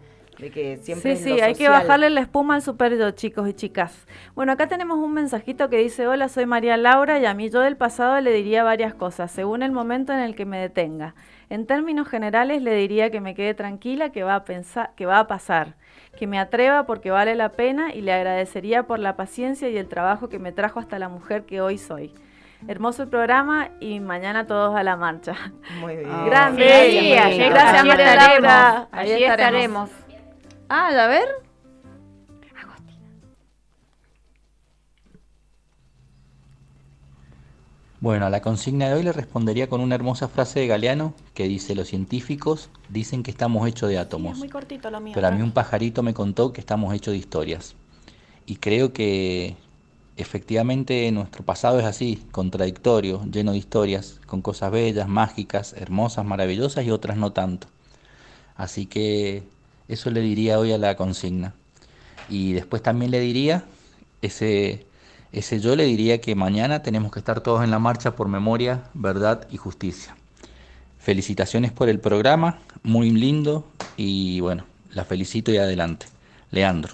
D: que siempre es lo
C: hay que
D: social.
C: bajarle la espuma al super yo, chicos y chicas. Bueno, acá tenemos un mensajito que dice: hola, soy María Laura y a mí yo del pasado le diría varias cosas, según el momento en el que me detenga. En términos generales le diría que me quede tranquila, que va a pasar, que me atreva porque vale la pena y le agradecería por la paciencia y el trabajo que me trajo hasta la mujer que hoy soy. Hermoso el programa y mañana todos a la marcha.
D: Muy bien.
C: Grande.
F: Sí,
C: Gracias, María Laura.
F: Allí estaremos.
C: Ah, a ver.
J: Bueno, a la consigna de hoy le respondería con una hermosa frase de Galeano que dice: los científicos dicen que estamos hechos de átomos,
E: Es muy cortito lo mío.
J: pero a mí un pajarito me contó que estamos hechos de historias. Y creo que efectivamente nuestro pasado es así, contradictorio, lleno de historias, con cosas bellas, mágicas, hermosas, maravillosas y otras no tanto. Así que eso le diría hoy a la consigna. Y después también le diría, ese yo le diría que mañana tenemos que estar todos en la marcha por memoria, verdad y justicia. Felicitaciones por el programa, muy lindo, y bueno, la felicito y adelante. Leandro.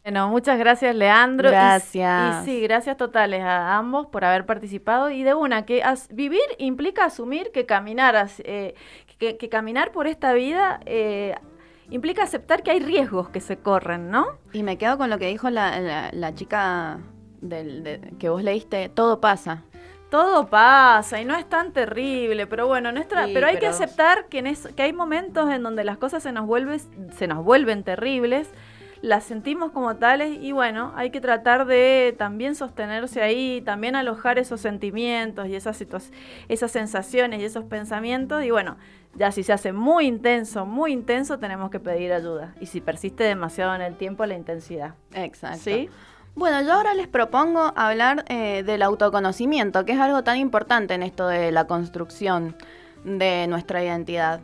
C: Bueno, muchas gracias, Leandro.
E: Gracias.
C: Y sí, gracias totales a ambos por haber participado. Y de una, que vivir implica asumir que caminar, que caminar por esta vida implica aceptar que hay riesgos que se corren, ¿no?
E: Y me quedo con lo que dijo la chica que vos leíste, todo pasa.
C: Todo pasa y no es tan terrible, pero bueno, pero hay que
D: pero-
C: aceptar que hay momentos en donde las cosas se nos vuelven terribles, las sentimos como tales y bueno, hay que tratar de también sostenerse ahí, también alojar esos sentimientos y esas sensaciones y esos pensamientos y bueno, ya si se hace muy intenso, tenemos que pedir ayuda y si persiste demasiado en el tiempo, la intensidad.
E: Exacto.
C: ¿Sí?
E: Bueno, yo ahora les propongo hablar del autoconocimiento, que es algo tan importante en esto de la construcción de nuestra identidad.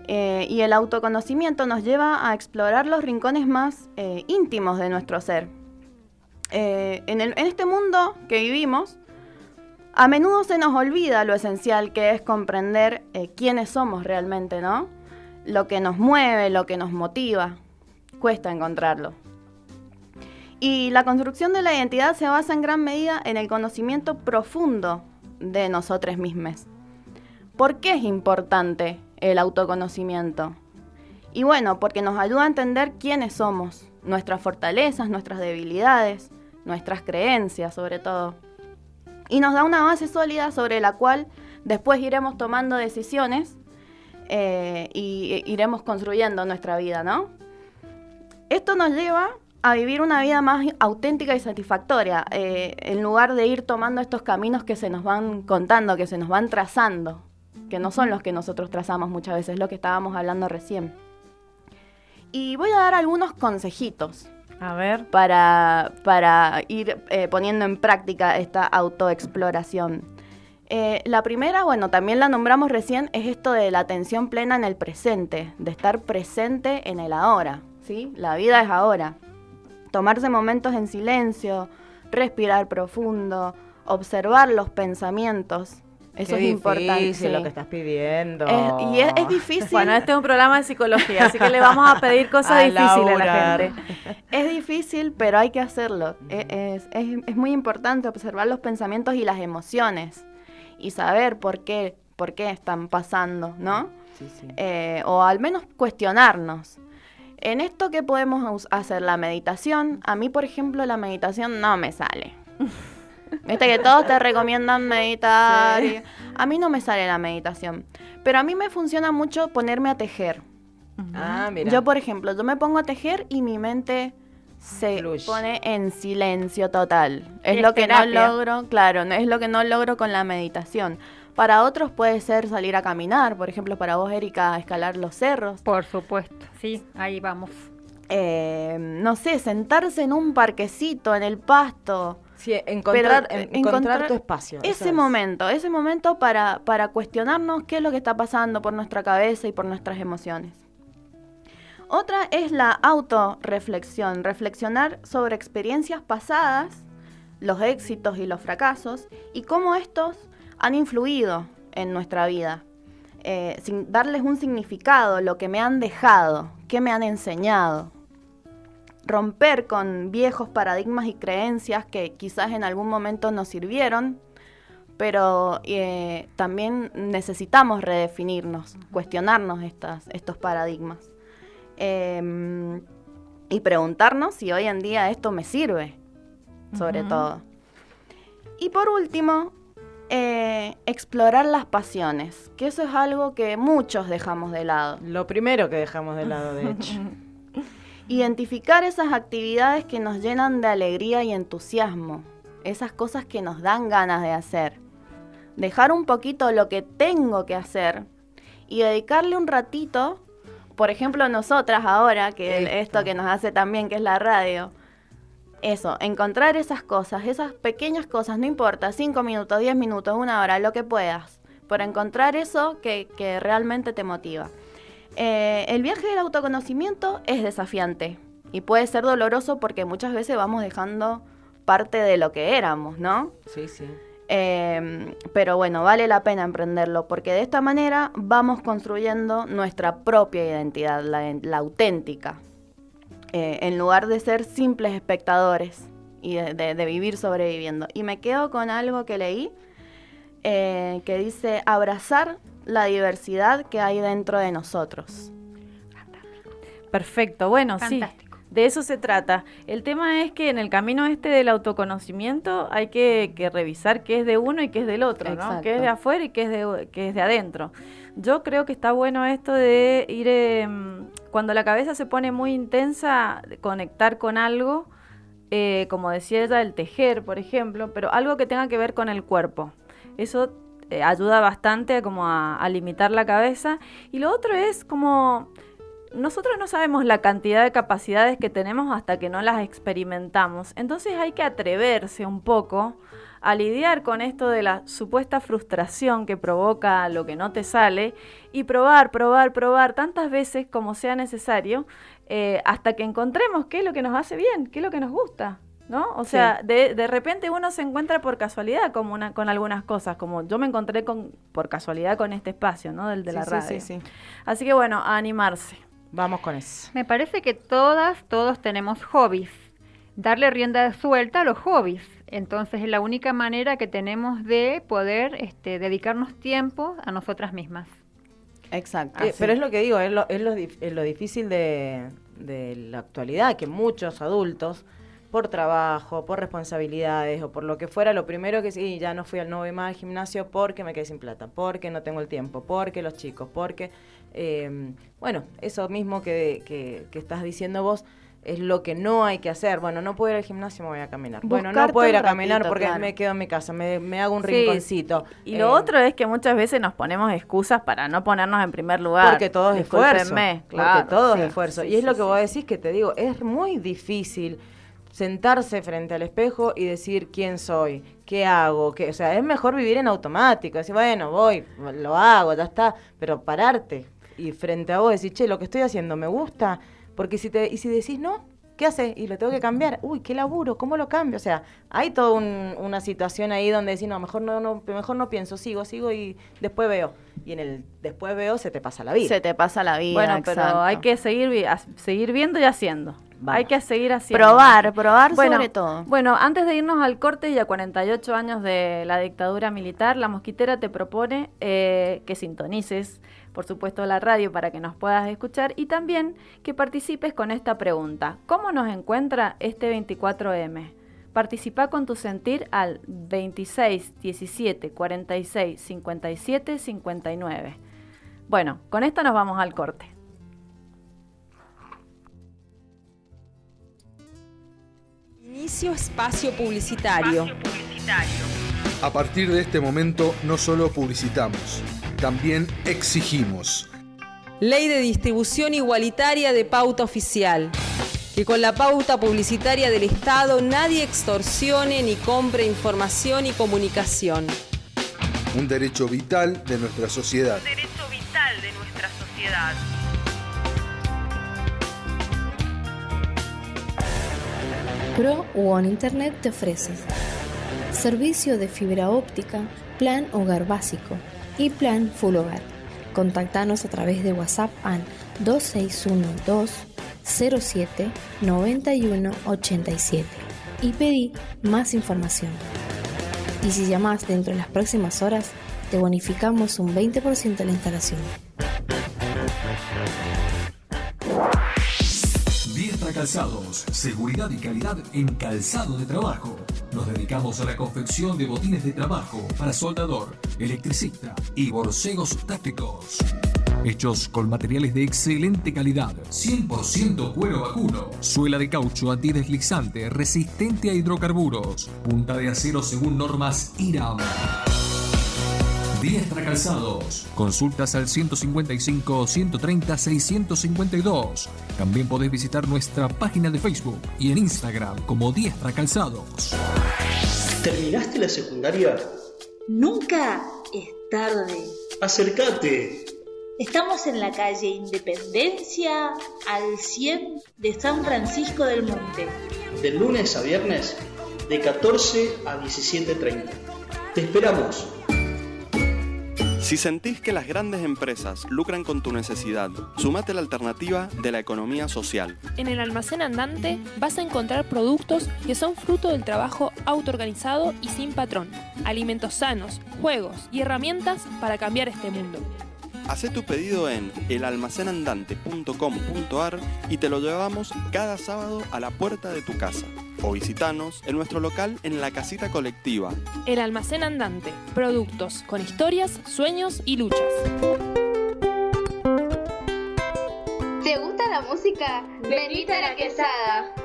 E: Y el autoconocimiento nos lleva a explorar los rincones más íntimos de nuestro ser. En este mundo que vivimos, a menudo se nos olvida lo esencial que es comprender quiénes somos realmente, ¿no? Lo que nos mueve, lo que nos motiva. Cuesta encontrarlo. Y la construcción de la identidad se basa en gran medida en el conocimiento profundo de nosotros mismos. ¿Por qué es importante el autoconocimiento? Y bueno, porque nos ayuda a entender quiénes somos, nuestras fortalezas, nuestras debilidades, nuestras creencias sobre todo. Y nos da una base sólida sobre la cual después iremos tomando decisiones y iremos construyendo nuestra vida, ¿no? Esto nos lleva a vivir una vida más auténtica y satisfactoria, en lugar de ir tomando estos caminos que se nos van contando, que se nos van trazando, que no son los que nosotros trazamos muchas veces, lo que estábamos hablando recién. Y voy a dar algunos consejitos
C: A ver.
E: para ir poniendo en práctica esta autoexploración. La primera, bueno, también la nombramos recién, es esto de la atención plena en el presente, de estar presente en el ahora, ¿sí? La vida es ahora. Tomarse momentos en silencio, respirar profundo, observar los pensamientos. Eso es importante.
D: Difícil
E: sí.
D: lo que estás pidiendo.
E: Es difícil.
C: Bueno, este es un programa de psicología, así que le vamos a pedir cosas difíciles a la gente.
E: Es difícil, pero hay que hacerlo. Es muy importante observar los pensamientos y las emociones y saber por qué están pasando, ¿no?
D: Sí, sí.
E: O al menos cuestionarnos. En esto, ¿qué podemos hacer? La meditación. A mí, por ejemplo, la meditación no me sale. Viste que todos te recomiendan meditar.
C: Sí.
E: A mí no me sale la meditación. Pero a mí me funciona mucho ponerme a tejer.
D: Ah, mira.
E: Yo, por ejemplo, yo me pongo a tejer y mi mente se pone en silencio total. Es lo que no logro, claro, es lo que no logro con la meditación. Para otros puede ser salir a caminar, por ejemplo, para vos, Erika, escalar los cerros.
F: Por supuesto, sí, ahí vamos.
E: No sé, sentarse en un parquecito, en el pasto.
D: Sí, encontrar tu espacio.
E: Ese momento para cuestionarnos qué es lo que está pasando por nuestra cabeza y por nuestras emociones. Otra es la autorreflexión, reflexionar sobre experiencias pasadas, los éxitos y los fracasos, y cómo estos han influido en nuestra vida, sin darles un significado, lo que me han dejado, qué me han enseñado. Romper con viejos paradigmas y creencias que quizás en algún momento nos sirvieron, pero también necesitamos redefinirnos, cuestionarnos estos paradigmas. Y preguntarnos si hoy en día esto me sirve, sobre todo. Y por último, explorar las pasiones, que eso es algo que muchos dejamos de lado.
D: Lo primero que dejamos de lado, de hecho.
E: Identificar esas actividades que nos llenan de alegría y entusiasmo, esas cosas que nos dan ganas de hacer. Dejar un poquito lo que tengo que hacer y dedicarle un ratito, por ejemplo nosotras ahora, que esto que nos hace también, que es la radio. Eso, encontrar esas cosas, esas pequeñas cosas, no importa, 5 minutos, 10 minutos, 1 hora, lo que puedas, por encontrar eso que realmente te motiva. El viaje del autoconocimiento es desafiante y puede ser doloroso porque muchas veces vamos dejando parte de lo que éramos, ¿no?
D: Sí, sí.
E: Pero bueno, vale la pena emprenderlo porque de esta manera vamos construyendo nuestra propia identidad, la auténtica, en lugar de ser simples espectadores y de vivir sobreviviendo. Y me quedo con algo que leí que dice abrazar la diversidad que hay dentro de nosotros.
C: Perfecto, bueno,
F: Fantástico.
C: Sí, de eso se trata. El tema es que en el camino del autoconocimiento hay que revisar qué es de uno y qué es del otro, ¿no? Qué es de afuera y qué es de adentro. Yo creo que está bueno esto de ir, cuando la cabeza se pone muy intensa, conectar con algo, como decía ella, el tejer, por ejemplo, pero algo que tenga que ver con el cuerpo. Eso ayuda bastante a limitar la cabeza. Y lo otro es como, nosotros no sabemos la cantidad de capacidades que tenemos hasta que no las experimentamos. Entonces hay que atreverse un poco a lidiar con esto de la supuesta frustración que provoca lo que no te sale y probar tantas veces como sea necesario hasta que encontremos qué es lo que nos hace bien, qué es lo que nos gusta, ¿no? O sea, de repente uno se encuentra por casualidad con algunas cosas, como yo me encontré por casualidad con este espacio, ¿no? Del de la radio. Sí. Así que bueno, a animarse.
D: Vamos con eso.
F: Me parece que todos tenemos hobbies. Darle rienda suelta a los hobbies. Entonces es la única manera que tenemos de poder dedicarnos tiempo a nosotras mismas.
E: Exacto.
D: Pero es lo que digo, es lo difícil de la actualidad, que muchos adultos, por trabajo, por responsabilidades o por lo que fuera, lo primero que sí, ya no fui no voy más al gimnasio porque me quedé sin plata, porque no tengo el tiempo, porque los chicos, porque, bueno, eso mismo que estás diciendo vos, es lo que no hay que hacer. Bueno, no puedo ir al gimnasio, me voy a caminar. Bueno, no puedo ir a caminar porque me quedo en mi casa, me hago un rinconcito.
C: Y lo otro es que muchas veces nos ponemos excusas para no ponernos en primer lugar.
D: Porque todo es esfuerzo.
C: Claro,
D: porque todo es esfuerzo. Y es lo que vos decís, que te digo, es muy difícil sentarse frente al espejo y decir quién soy, qué hago, o sea, es mejor vivir en automático, decir, bueno, voy, lo hago, ya está, pero pararte y frente a vos decir, che, lo que estoy haciendo me gusta, porque si decís no, ¿qué haces? Y lo tengo que cambiar, uy, qué laburo, ¿cómo lo cambio? O sea, hay toda una situación ahí donde decís, no, mejor no pienso, sigo y después veo. Y en el después veo se te pasa la vida.
E: Se te pasa la vida,
C: bueno,
E: exacto.
C: Pero hay que seguir viendo y haciendo. Vamos. Hay que seguir haciendo.
E: Probar sobre todo.
C: Bueno, antes de irnos al corte y a 48 años de la dictadura militar, La Mosquitera te propone que sintonices, por supuesto, la radio para que nos puedas escuchar y también que participes con esta pregunta. ¿Cómo nos encuentra este 24M? Participa con tu sentir al 26 17 46 57 59. Bueno, con esto nos vamos al corte.
K: Inicio espacio publicitario.
L: A partir de este momento no solo publicitamos, también exigimos.
K: Ley de distribución igualitaria de pauta oficial. Que con la pauta publicitaria del Estado nadie extorsione ni compre información y comunicación.
L: Un derecho vital de nuestra sociedad.
M: Pro One Internet te ofrece servicio de fibra óptica, plan hogar básico y plan full hogar. Contactanos a través de WhatsApp al 2612-07-9187 y pedí más información. Y si llamás dentro de las próximas horas, te bonificamos un 20% de la instalación.
N: Diestra Calzados, seguridad y calidad en calzado de trabajo. Nos dedicamos a la confección de botines de trabajo para soldador, electricista y borcegos tácticos. Hechos con materiales de excelente calidad, 100% cuero vacuno, suela de caucho antideslizante, resistente a hidrocarburos, punta de acero según normas IRAM. Diestra Calzados. Consultas al 155 130 652. También podés visitar nuestra página de Facebook y en Instagram como Diestra Calzados.
O: ¿Terminaste la secundaria?
P: Nunca es tarde.
O: Acércate.
P: Estamos en la calle Independencia al 100 de San Francisco del Monte.
O: De lunes a viernes, de 14 a 17:30. Te esperamos.
Q: Si sentís que las grandes empresas lucran con tu necesidad, sumate a la alternativa de la economía social.
B: En el almacén andante vas a encontrar productos que son fruto del trabajo autoorganizado y sin patrón, alimentos sanos, juegos y herramientas para cambiar este mundo.
Q: Hacé tu pedido en elalmacenandante.com.ar y te lo llevamos cada sábado a la puerta de tu casa. O visitanos en nuestro local en la casita colectiva.
B: El almacén andante. Productos con historias, sueños y luchas.
R: ¿Te gusta la música? Venite a La Quesada.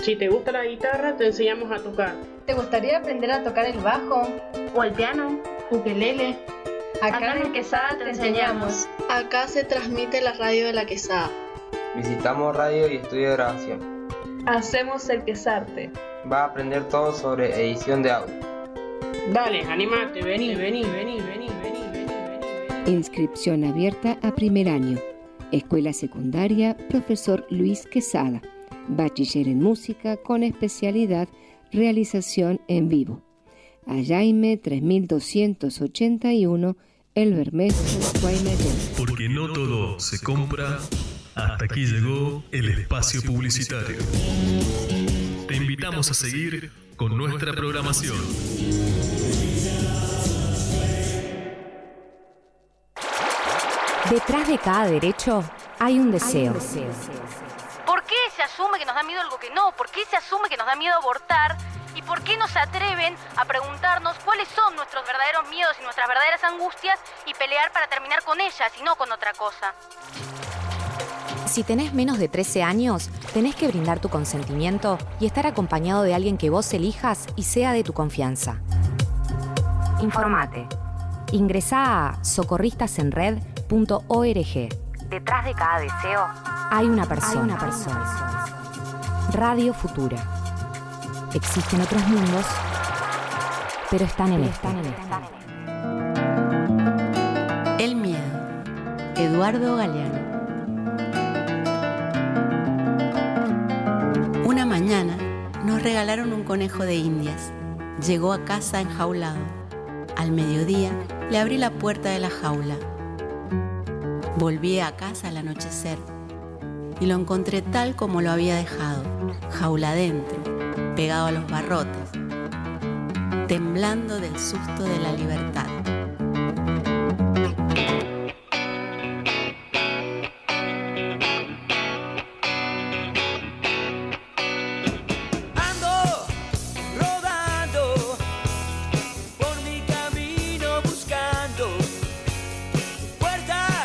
S: Si te gusta la guitarra, te enseñamos a tocar.
R: ¿Te gustaría aprender a tocar el bajo?
S: O el piano, ukelele.
R: Acá en La Quesada te enseñamos.
T: Acá se transmite la radio de La Quesada.
U: Visitamos radio y estudio de grabación.
S: Hacemos el Quesarte.
U: Va a aprender todo sobre edición de audio.
S: Dale, animate, vení.
V: Inscripción abierta a primer año. Escuela secundaria, profesor Luis Quesada. Bachiller en música con especialidad realización en vivo. A Jaime 3281, El Bermejo, Guaymallén.
W: Porque no todo se compra. Hasta aquí llegó el espacio publicitario. Te invitamos a seguir con nuestra programación.
X: Detrás de cada derecho hay un deseo.
Y: ¿Por qué se asume que nos da miedo algo que no? ¿Por qué se asume que nos da miedo abortar? ¿Y por qué no se atreven a preguntarnos cuáles son nuestros verdaderos miedos y nuestras verdaderas angustias y pelear para terminar con ellas y no con otra cosa?
X: Si tenés menos de 13 años, tenés que brindar tu consentimiento y estar acompañado de alguien que vos elijas y sea de tu confianza. Informate. Ingresá a socorristasenred.org. Detrás de cada deseo hay una persona. Radio Futura. Existen otros mundos, pero están en este.
Z: El miedo. Eduardo Galeano. Una mañana nos regalaron un conejo de Indias. Llegó a casa enjaulado. Al mediodía le abrí la puerta de la jaula. Volví a casa al anochecer y lo encontré tal como lo había dejado, jaula adentro, pegado a los barrotes, temblando del susto de la libertad.
G: Por mi camino buscando puertas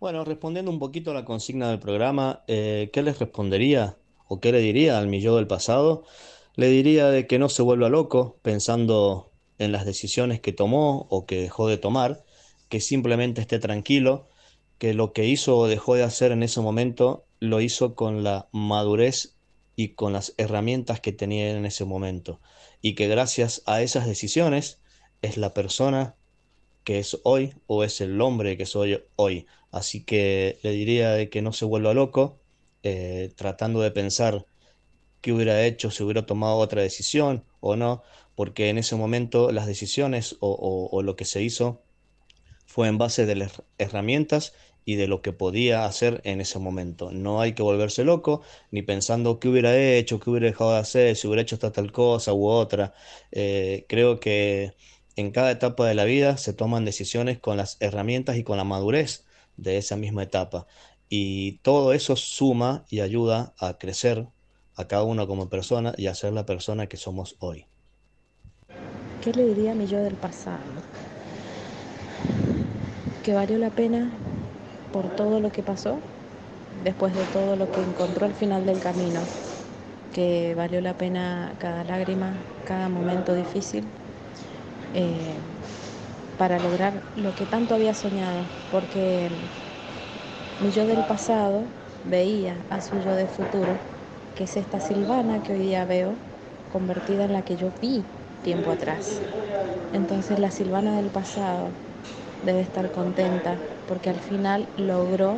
A: Bueno, respondiendo un poquito a la consigna del programa, ¿qué les respondería o qué le diría al mi yo del pasado? Le diría de que no se vuelva loco pensando en las decisiones que tomó o que dejó de tomar, que simplemente esté tranquilo, que lo que hizo o dejó de hacer en ese momento lo hizo con la madurez y con las herramientas que tenía en ese momento, y que gracias a esas decisiones es la persona que es hoy o es el hombre que soy hoy. Así que le diría de que no se vuelva loco, tratando de pensar qué hubiera hecho si hubiera tomado otra decisión o no, porque en ese momento las decisiones o lo que se hizo fue en base de las herramientas y de lo que podía hacer en ese momento. No hay que volverse loco, ni pensando qué hubiera hecho, qué hubiera dejado de hacer, si hubiera hecho esta tal cosa u otra. Creo que en cada etapa de la vida se toman decisiones con las herramientas y con la madurez de esa misma etapa. Y todo eso suma y ayuda a crecer a cada uno como persona y a ser la persona que somos hoy.
D: ¿Qué le diría a mi yo del pasado? Que valió la pena por todo lo que pasó, después de todo lo que encontró al final del camino, que valió la pena cada lágrima, cada momento difícil, para lograr lo que tanto había soñado, porque mi yo del pasado veía a su yo del futuro, que es esta Silvana que hoy día veo, convertida en la que yo vi tiempo atrás. Entonces la Silvana del pasado debe estar contenta porque al final logró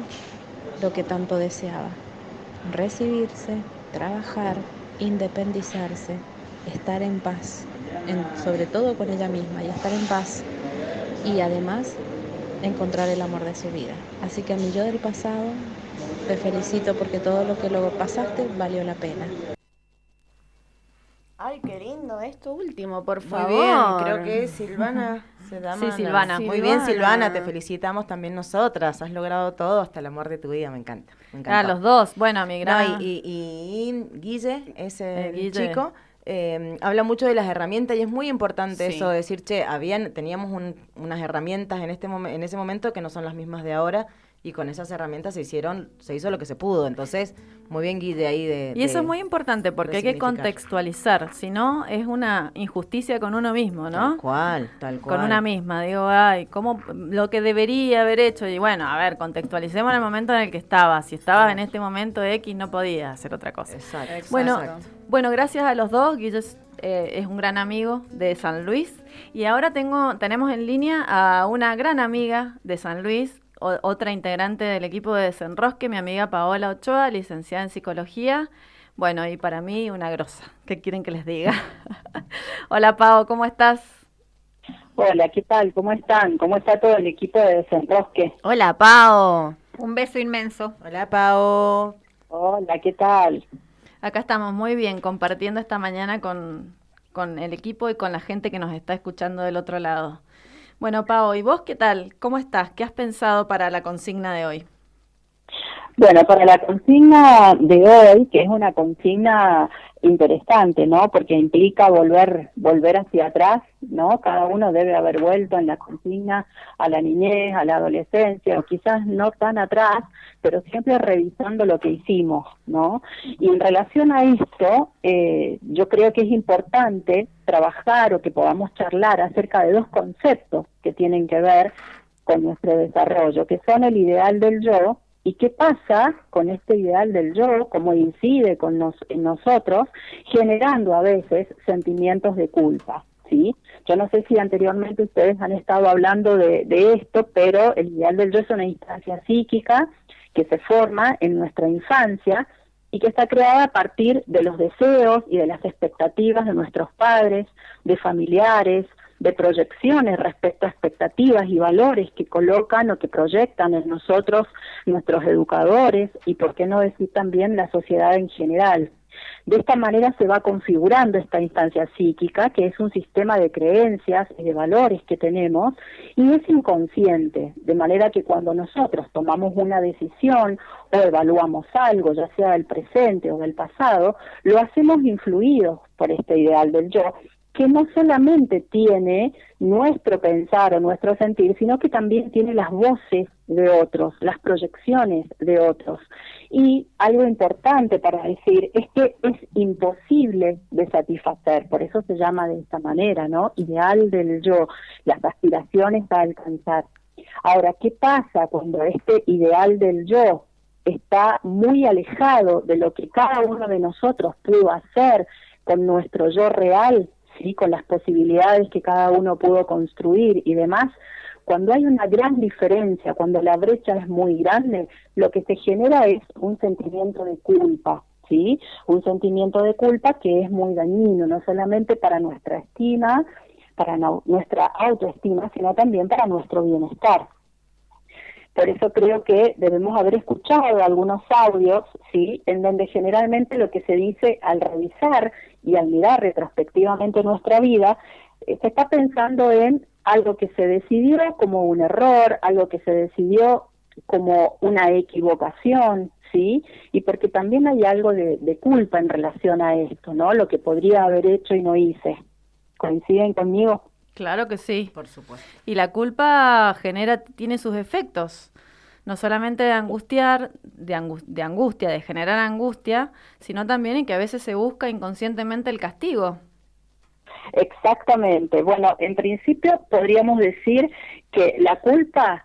D: lo que tanto deseaba: recibirse, trabajar, independizarse, estar en paz, sobre todo con ella misma, y estar en paz, y además encontrar el amor de su vida. Así que a mi yo del pasado, te felicito porque todo lo que luego pasaste valió la pena.
E: Ay, qué lindo esto último, por favor.
F: Muy bien, creo que Silvana se llama.
C: Sí, Silvana.
F: Muy bien, Silvana, te felicitamos también nosotras. Has logrado todo, hasta el amor de tu vida, me encanta. Me encantó.
C: Los dos, bueno, mi gran...
F: No, y Guille, ese
C: Guille.
F: chico, habla mucho de las herramientas y es muy importante
E: Sí.
F: eso, de decir, teníamos unas herramientas en ese momento que no son las mismas de ahora, y con esas herramientas se hizo lo que se pudo. Entonces, muy bien, Guille, ahí
C: Y eso es muy importante porque hay que contextualizar, si no es una injusticia con uno mismo, ¿no?
F: Tal cual.
C: Con una misma, digo, ay, ¿cómo lo que debería haber hecho? Y bueno, a ver, contextualicemos en el momento en el que estabas. Si estabas en este momento X, no podías hacer otra cosa.
F: Exacto.
C: Bueno, gracias a los dos. Guille es un gran amigo de San Luis. Y ahora tenemos en línea a una gran amiga de San Luis, otra integrante del equipo de Desenrosque, mi amiga Paola Ochoa, licenciada en Psicología. Bueno, y para mí una grosa. ¿Qué quieren que les diga? Hola, Pao, ¿cómo estás?
H: Hola, ¿qué tal? ¿Cómo están? ¿Cómo está todo el equipo de Desenrosque?
E: Hola, Pao.
I: Un beso inmenso.
F: Hola, Pao.
H: Hola, ¿qué tal?
C: Acá estamos muy bien, compartiendo esta mañana con el equipo y con la gente que nos está escuchando del otro lado. Bueno, Pao, ¿y vos qué tal? ¿Cómo estás? ¿Qué has pensado para la consigna de hoy?
H: Bueno, para la consigna de hoy, que es una consigna interesante, ¿no? Porque implica volver hacia atrás, ¿no? Cada uno debe haber vuelto en la consigna a la niñez, a la adolescencia, o quizás no tan atrás, pero siempre revisando lo que hicimos, ¿no? Y en relación a esto, yo creo que es importante trabajar o que podamos charlar acerca de dos conceptos que tienen que ver con nuestro desarrollo, que son el ideal del yo. ¿Y qué pasa con este ideal del yo? ¿Cómo incide en nosotros, generando a veces sentimientos de culpa? ¿Sí? Yo no sé si anteriormente ustedes han estado hablando de esto, pero el ideal del yo es una instancia psíquica que se forma en nuestra infancia y que está creada a partir de los deseos y de las expectativas de nuestros padres, de familiares, de proyecciones respecto a expectativas y valores que colocan o que proyectan en nosotros nuestros educadores y, por qué no decir, también la sociedad en general. De esta manera se va configurando esta instancia psíquica, que es un sistema de creencias y de valores que tenemos, y es inconsciente, de manera que cuando nosotros tomamos una decisión o evaluamos algo, ya sea del presente o del pasado, lo hacemos influidos por este ideal del yo, que no solamente tiene nuestro pensar o nuestro sentir, sino que también tiene las voces de otros, las proyecciones de otros. Y algo importante para decir es que es imposible de satisfacer, por eso se llama de esta manera, ¿no? Ideal del yo, las aspiraciones a alcanzar. Ahora, ¿qué pasa cuando este ideal del yo está muy alejado de lo que cada uno de nosotros pudo hacer con nuestro yo real, ¿sí? Con las posibilidades que cada uno pudo construir y demás? Cuando hay una gran diferencia, cuando la brecha es muy grande, lo que se genera es un sentimiento de culpa, ¿sí? Un sentimiento de culpa que es muy dañino, no solamente para nuestra estima, para nuestra autoestima, sino también para nuestro bienestar. Por eso creo que debemos haber escuchado algunos audios, ¿sí?, en donde generalmente lo que se dice al revisar y al mirar retrospectivamente nuestra vida, se está pensando en algo que se decidió como un error, algo que se decidió como una equivocación, ¿sí? Y porque también hay algo de culpa en relación a esto, ¿no? Lo que podría haber hecho y no hice. ¿Coinciden conmigo?
C: Claro que sí.
F: Por supuesto.
C: Y la culpa tiene sus efectos, no solamente de angustiar, de angustia, de generar angustia, sino también en que a veces se busca inconscientemente el castigo.
H: Exactamente. Bueno, en principio podríamos decir que la culpa,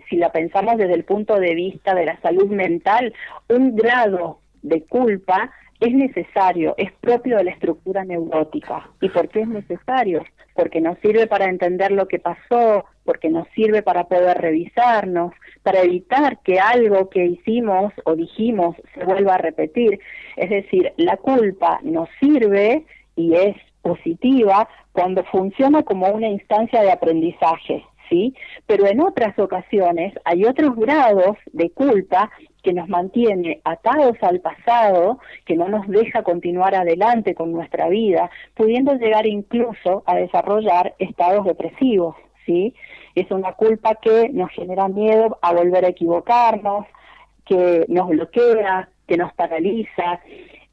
H: si la pensamos desde el punto de vista de la salud mental, un grado de culpa es necesario, es propio de la estructura neurótica. ¿Y por qué es necesario? Porque nos sirve para entender lo que pasó, porque nos sirve para poder revisarnos, para evitar que algo que hicimos o dijimos se vuelva a repetir. Es decir, la culpa nos sirve y es positiva cuando funciona como una instancia de aprendizaje, ¿sí? Pero en otras ocasiones hay otros grados de culpa que nos mantiene atados al pasado, que no nos deja continuar adelante con nuestra vida, pudiendo llegar incluso a desarrollar estados depresivos, ¿sí? Es una culpa que nos genera miedo a volver a equivocarnos, que nos bloquea, que nos paraliza.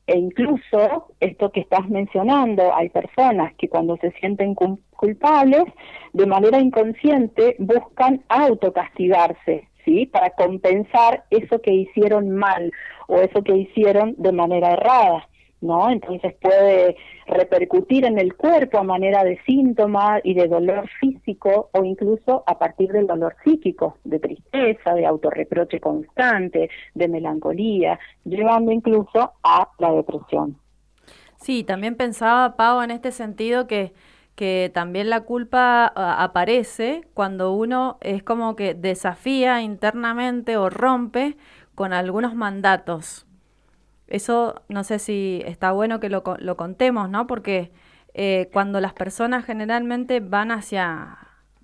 H: E incluso, esto que estás mencionando, hay personas que cuando se sienten culpables, de manera inconsciente buscan autocastigarse, ¿sí? Para compensar eso que hicieron mal o eso que hicieron de manera errada, ¿no? Entonces puede repercutir en el cuerpo a manera de síntoma y de dolor físico o incluso a partir del dolor psíquico, de tristeza, de autorreproche constante, de melancolía, llevando incluso a la depresión.
C: Sí, también pensaba, Pau, en este sentido que también la culpa aparece cuando uno es como que desafía internamente o rompe con algunos mandatos. Eso no sé si está bueno que lo contemos, ¿no? Porque cuando las personas generalmente van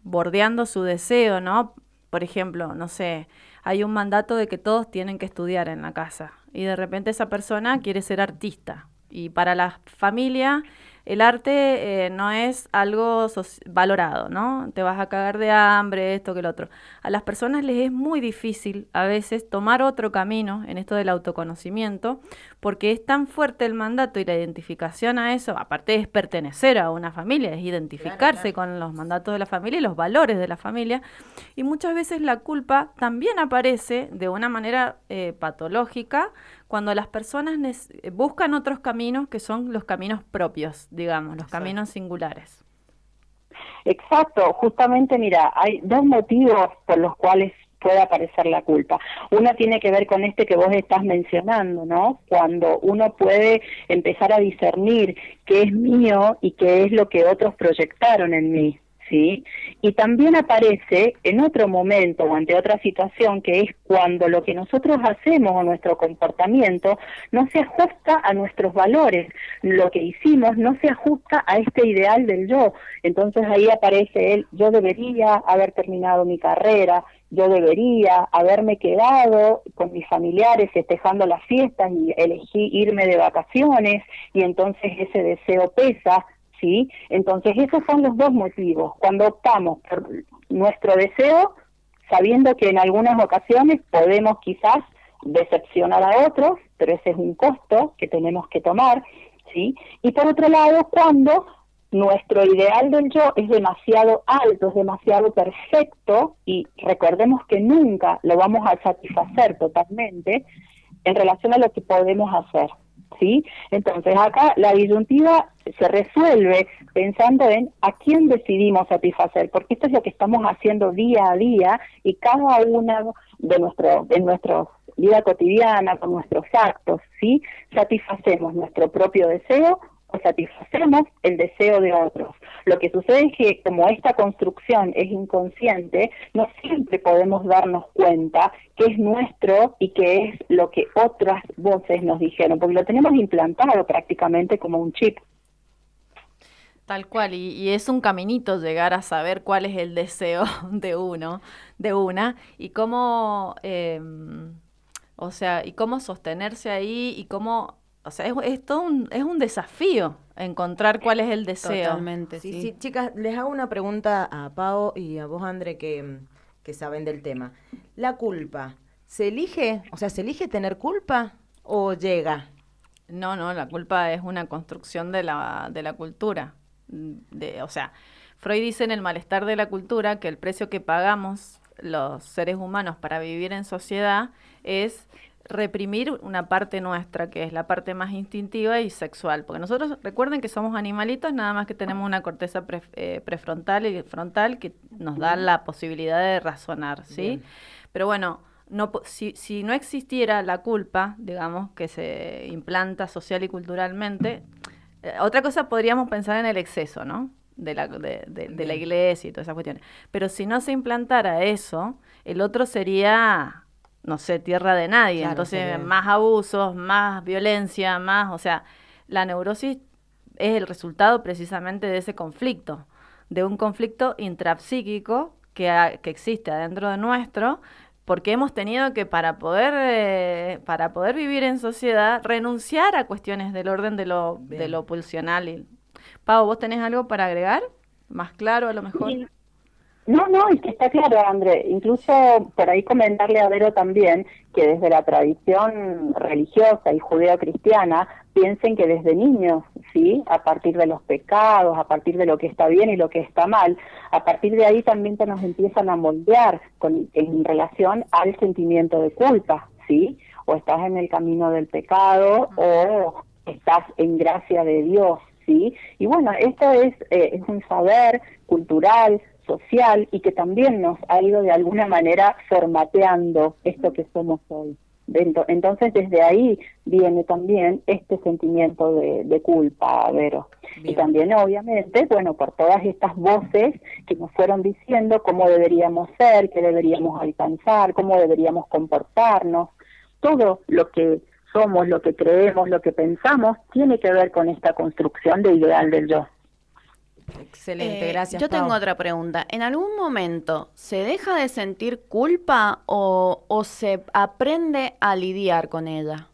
C: bordeando su deseo, ¿no? Por ejemplo, no sé, hay un mandato de que todos tienen que estudiar en la casa y de repente esa persona quiere ser artista y para la familia el arte no es algo valorado, ¿no? Te vas a cagar de hambre, esto que lo otro. A las personas les es muy difícil a veces tomar otro camino en esto del autoconocimiento, porque es tan fuerte el mandato y la identificación a eso, aparte es pertenecer a una familia, es identificarse con los mandatos de la familia y los valores de la familia, y muchas veces la culpa también aparece de una manera patológica cuando las personas buscan otros caminos que son los caminos propios, digamos, los caminos singulares.
H: Exacto, justamente mira, hay dos motivos por los cuales puede aparecer la culpa. Uno tiene que ver con este que vos estás mencionando, ¿no? Cuando uno puede empezar a discernir qué es mío y qué es lo que otros proyectaron en mí, ¿sí? Y también aparece en otro momento o ante otra situación, que es cuando lo que nosotros hacemos o nuestro comportamiento no se ajusta a nuestros valores, lo que hicimos no se ajusta a este ideal del yo. Entonces ahí aparece el yo debería haber terminado mi carrera, yo debería haberme quedado con mis familiares festejando las fiestas y elegí irme de vacaciones, y entonces ese deseo pesa, ¿sí? Entonces esos son los dos motivos. Cuando optamos por nuestro deseo, sabiendo que en algunas ocasiones podemos quizás decepcionar a otros, pero ese es un costo que tenemos que tomar, ¿sí? Y por otro lado, cuando nuestro ideal del yo es demasiado alto, es demasiado perfecto, y recordemos que nunca lo vamos a satisfacer totalmente en relación a lo que podemos hacer, ¿sí? Entonces acá la disyuntiva se resuelve pensando en a quién decidimos satisfacer, porque esto es lo que estamos haciendo día a día, y cada uno de nuestra vida cotidiana, con nuestros actos, ¿sí? Satisfacemos nuestro propio deseo o satisfacemos el deseo de otros. Lo que sucede es que como esta construcción es inconsciente, no siempre podemos darnos cuenta que es nuestro y que es lo que otras voces nos dijeron, porque lo tenemos implantado prácticamente como un chip.
C: Tal cual, y es un caminito llegar a saber cuál es el deseo de uno, de una, y cómo, y cómo sostenerse ahí, y cómo, o sea, es un desafío encontrar cuál es el deseo.
F: Totalmente, sí. Chicas, les hago una pregunta a Pau y a vos, André, que saben del tema. ¿La culpa se elige? O sea, ¿se elige tener culpa o llega?
C: No, la culpa es una construcción de la cultura. Freud dice en El malestar de la cultura que el precio que pagamos los seres humanos para vivir en sociedad es reprimir una parte nuestra, que es la parte más instintiva y sexual, porque nosotros, recuerden que somos animalitos, nada más que tenemos una corteza prefrontal y frontal que nos da la posibilidad de razonar, ¿sí? Bien. Pero bueno, si no existiera la culpa, digamos, que se implanta social y culturalmente, otra cosa podríamos pensar en el exceso, ¿no? De la iglesia y todas esas cuestiones. Pero si no se implantara eso, el otro sería, no sé, tierra de nadie. Claro, entonces, más abusos, más violencia, más, o sea, la neurosis es el resultado precisamente de ese conflicto, de un conflicto intrapsíquico que existe adentro de nuestro, porque hemos tenido que, para poder vivir en sociedad, renunciar a cuestiones del orden de lo pulsional. Pau, ¿vos tenés algo para agregar? ¿Más claro a lo mejor?
H: Sí. No, es que está claro, André. Incluso por ahí comentarle a Vero también que desde la tradición religiosa y judeo-cristiana piensen que desde niños, ¿sí? A partir de los pecados, a partir de lo que está bien y lo que está mal, a partir de ahí también se nos empiezan a moldear en relación al sentimiento de culpa, ¿sí? O estás en el camino del pecado o estás en gracia de Dios, ¿sí? Y bueno, esto es un saber cultural, social, y que también nos ha ido de alguna manera formateando esto que somos hoy. Entonces desde ahí viene también este sentimiento de culpa, Vero. Bien. Y también obviamente, bueno, por todas estas voces que nos fueron diciendo cómo deberíamos ser, qué deberíamos alcanzar, cómo deberíamos comportarnos, todo lo que somos, lo que creemos, lo que pensamos, tiene que ver con esta construcción de ideal del yo.
F: Excelente, gracias,
E: Yo
F: Pau.
E: tengo otra pregunta. ¿En algún momento se deja de sentir culpa o se aprende a lidiar con ella?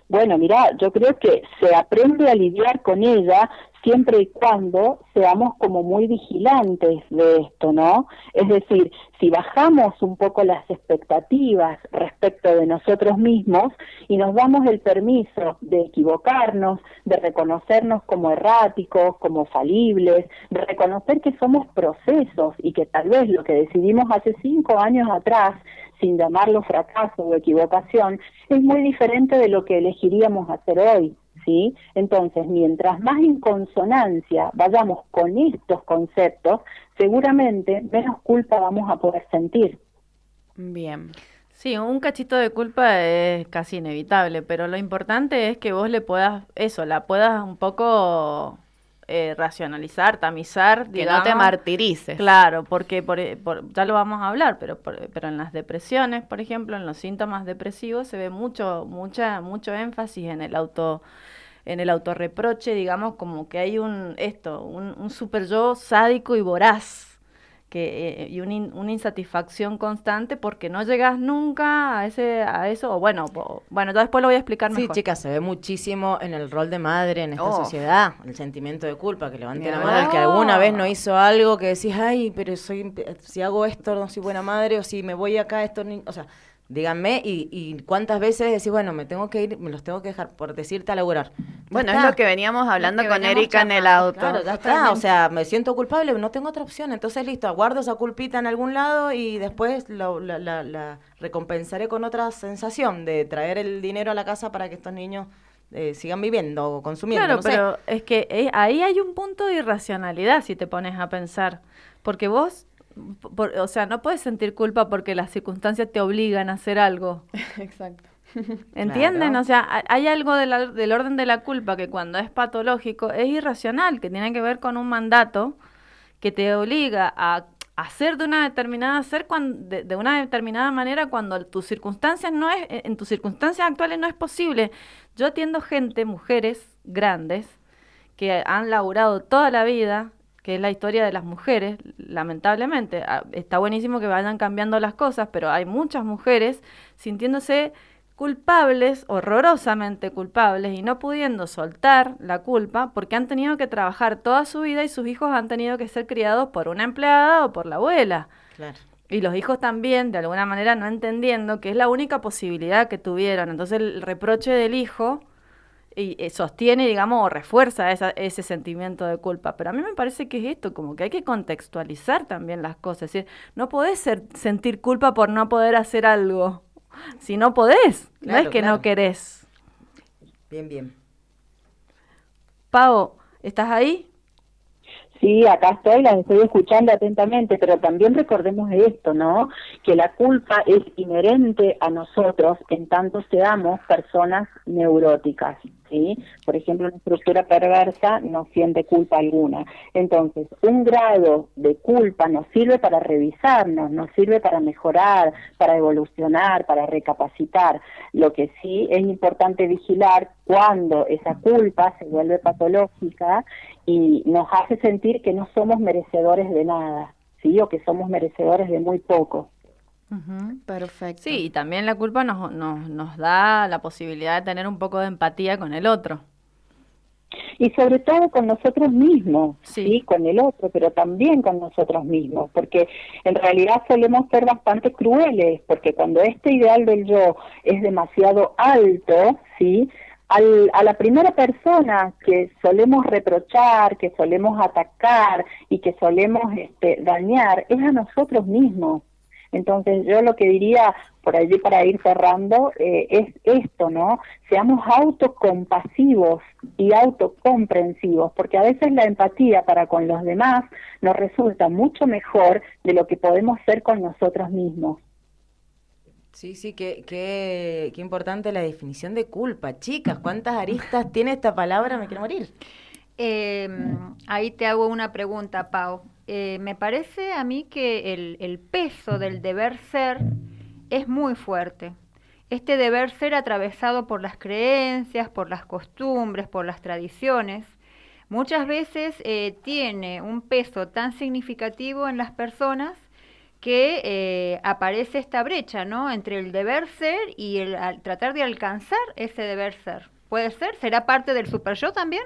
H: Bueno, mira, yo creo que se aprende a lidiar con ella siempre y cuando seamos como muy vigilantes de esto, ¿no? Es decir, si bajamos un poco las expectativas respecto de nosotros mismos y nos damos el permiso de equivocarnos, de reconocernos como erráticos, como falibles, de reconocer que somos procesos y que tal vez lo que decidimos hace 5 años atrás, sin llamarlo fracaso o equivocación, es muy diferente de lo que elegiríamos hacer hoy, ¿sí? Entonces, mientras más en consonancia vayamos con estos conceptos, seguramente menos culpa vamos a poder sentir.
E: Bien.
C: Sí, un cachito de culpa es casi inevitable, pero lo importante es que vos la puedas un poco racionalizar, tamizar,
E: que
C: digamos,
E: no te martirices.
C: Claro, porque ya lo vamos a hablar, pero en las depresiones, por ejemplo, en los síntomas depresivos se ve mucho énfasis en el autorreproche, digamos, como que hay un super yo sádico y voraz, y una insatisfacción constante porque no llegas nunca a eso, o bueno, ya después lo voy a explicar mejor.
F: Sí, chicas, se ve muchísimo en el rol de madre en esta sociedad, el sentimiento de culpa, que levante la mano el que alguna vez no hizo algo que decís, ay, pero si hago esto no soy buena madre, o si me voy acá, esto, o sea, Díganme, y cuántas veces decís, bueno, me tengo que ir, me los tengo que dejar por decirte a laburar.
E: Bueno, es lo que veníamos hablando con Erika en el auto.
F: Claro, ya está, o sea, me siento culpable, no tengo otra opción, entonces listo, guardo esa culpita en algún lado y después la recompensaré con otra sensación de traer el dinero a la casa para que estos niños sigan viviendo o consumiendo.
C: Claro,
F: no sé.
C: pero es que ahí hay un punto de irracionalidad si te pones a pensar, porque vos... o sea, no puedes sentir culpa porque las circunstancias te obligan a hacer algo.
E: Exacto.
C: ¿Entienden?
F: Claro.
C: O sea, hay algo del orden de la culpa que cuando es patológico es irracional, que tiene que ver con un mandato que te obliga a hacer de una determinada de una determinada manera cuando en tus circunstancias actuales no es posible. Yo atiendo gente, mujeres grandes que han laburado toda la vida, que es la historia de las mujeres, lamentablemente. Está buenísimo que vayan cambiando las cosas, pero hay muchas mujeres sintiéndose culpables, horrorosamente culpables, y no pudiendo soltar la culpa porque han tenido que trabajar toda su vida y sus hijos han tenido que ser criados por una empleada o por la abuela.
F: Claro.
C: Y los hijos también, de alguna manera, no entendiendo que es la única posibilidad que tuvieron. Entonces el reproche del hijo... y sostiene, digamos, o refuerza ese sentimiento de culpa. Pero a mí me parece que es esto, como que hay que contextualizar también las cosas. Es decir, no podés sentir culpa por no poder hacer algo. Si no podés,
F: Claro,
C: no es que
F: claro.
C: no querés.
F: Bien, bien.
C: Pau, ¿estás ahí?
H: Sí, acá estoy, las estoy escuchando atentamente, pero también recordemos esto, ¿no? Que la culpa es inherente a nosotros en tanto seamos personas neuróticas, ¿sí? Por ejemplo, una estructura perversa no siente culpa alguna. Entonces, un grado de culpa nos sirve para revisarnos, nos sirve para mejorar, para evolucionar, para recapacitar. Lo que sí es importante vigilar cuando esa culpa se vuelve patológica y nos hace sentir que no somos merecedores de nada, ¿sí? O que somos merecedores de muy poco.
E: Perfecto.
C: Sí, y también la culpa nos da la posibilidad de tener un poco de empatía con el otro.
H: Y sobre todo con nosotros mismos, ¿sí? Con el otro, pero también con nosotros mismos, porque en realidad solemos ser bastante crueles, porque cuando este ideal del yo es demasiado alto, ¿sí? A la primera persona que solemos reprochar, que solemos atacar y que solemos dañar es a nosotros mismos. Entonces yo lo que diría por allí para ir cerrando es esto, ¿no? Seamos autocompasivos y autocomprensivos, porque a veces la empatía para con los demás nos resulta mucho mejor de lo que podemos ser con nosotros mismos.
F: Sí, qué importante la definición de culpa. Chicas, ¿cuántas aristas tiene esta palabra? Me quiero morir.
I: Ahí te hago una pregunta, Pau. Me parece a mí que el peso del deber ser es muy fuerte. Este deber ser atravesado por las creencias, por las costumbres, por las tradiciones, muchas veces tiene un peso tan significativo en las personas que aparece esta brecha, ¿no? Entre el deber ser y tratar de alcanzar ese deber ser. ¿Puede ser? ¿Será parte del super yo también?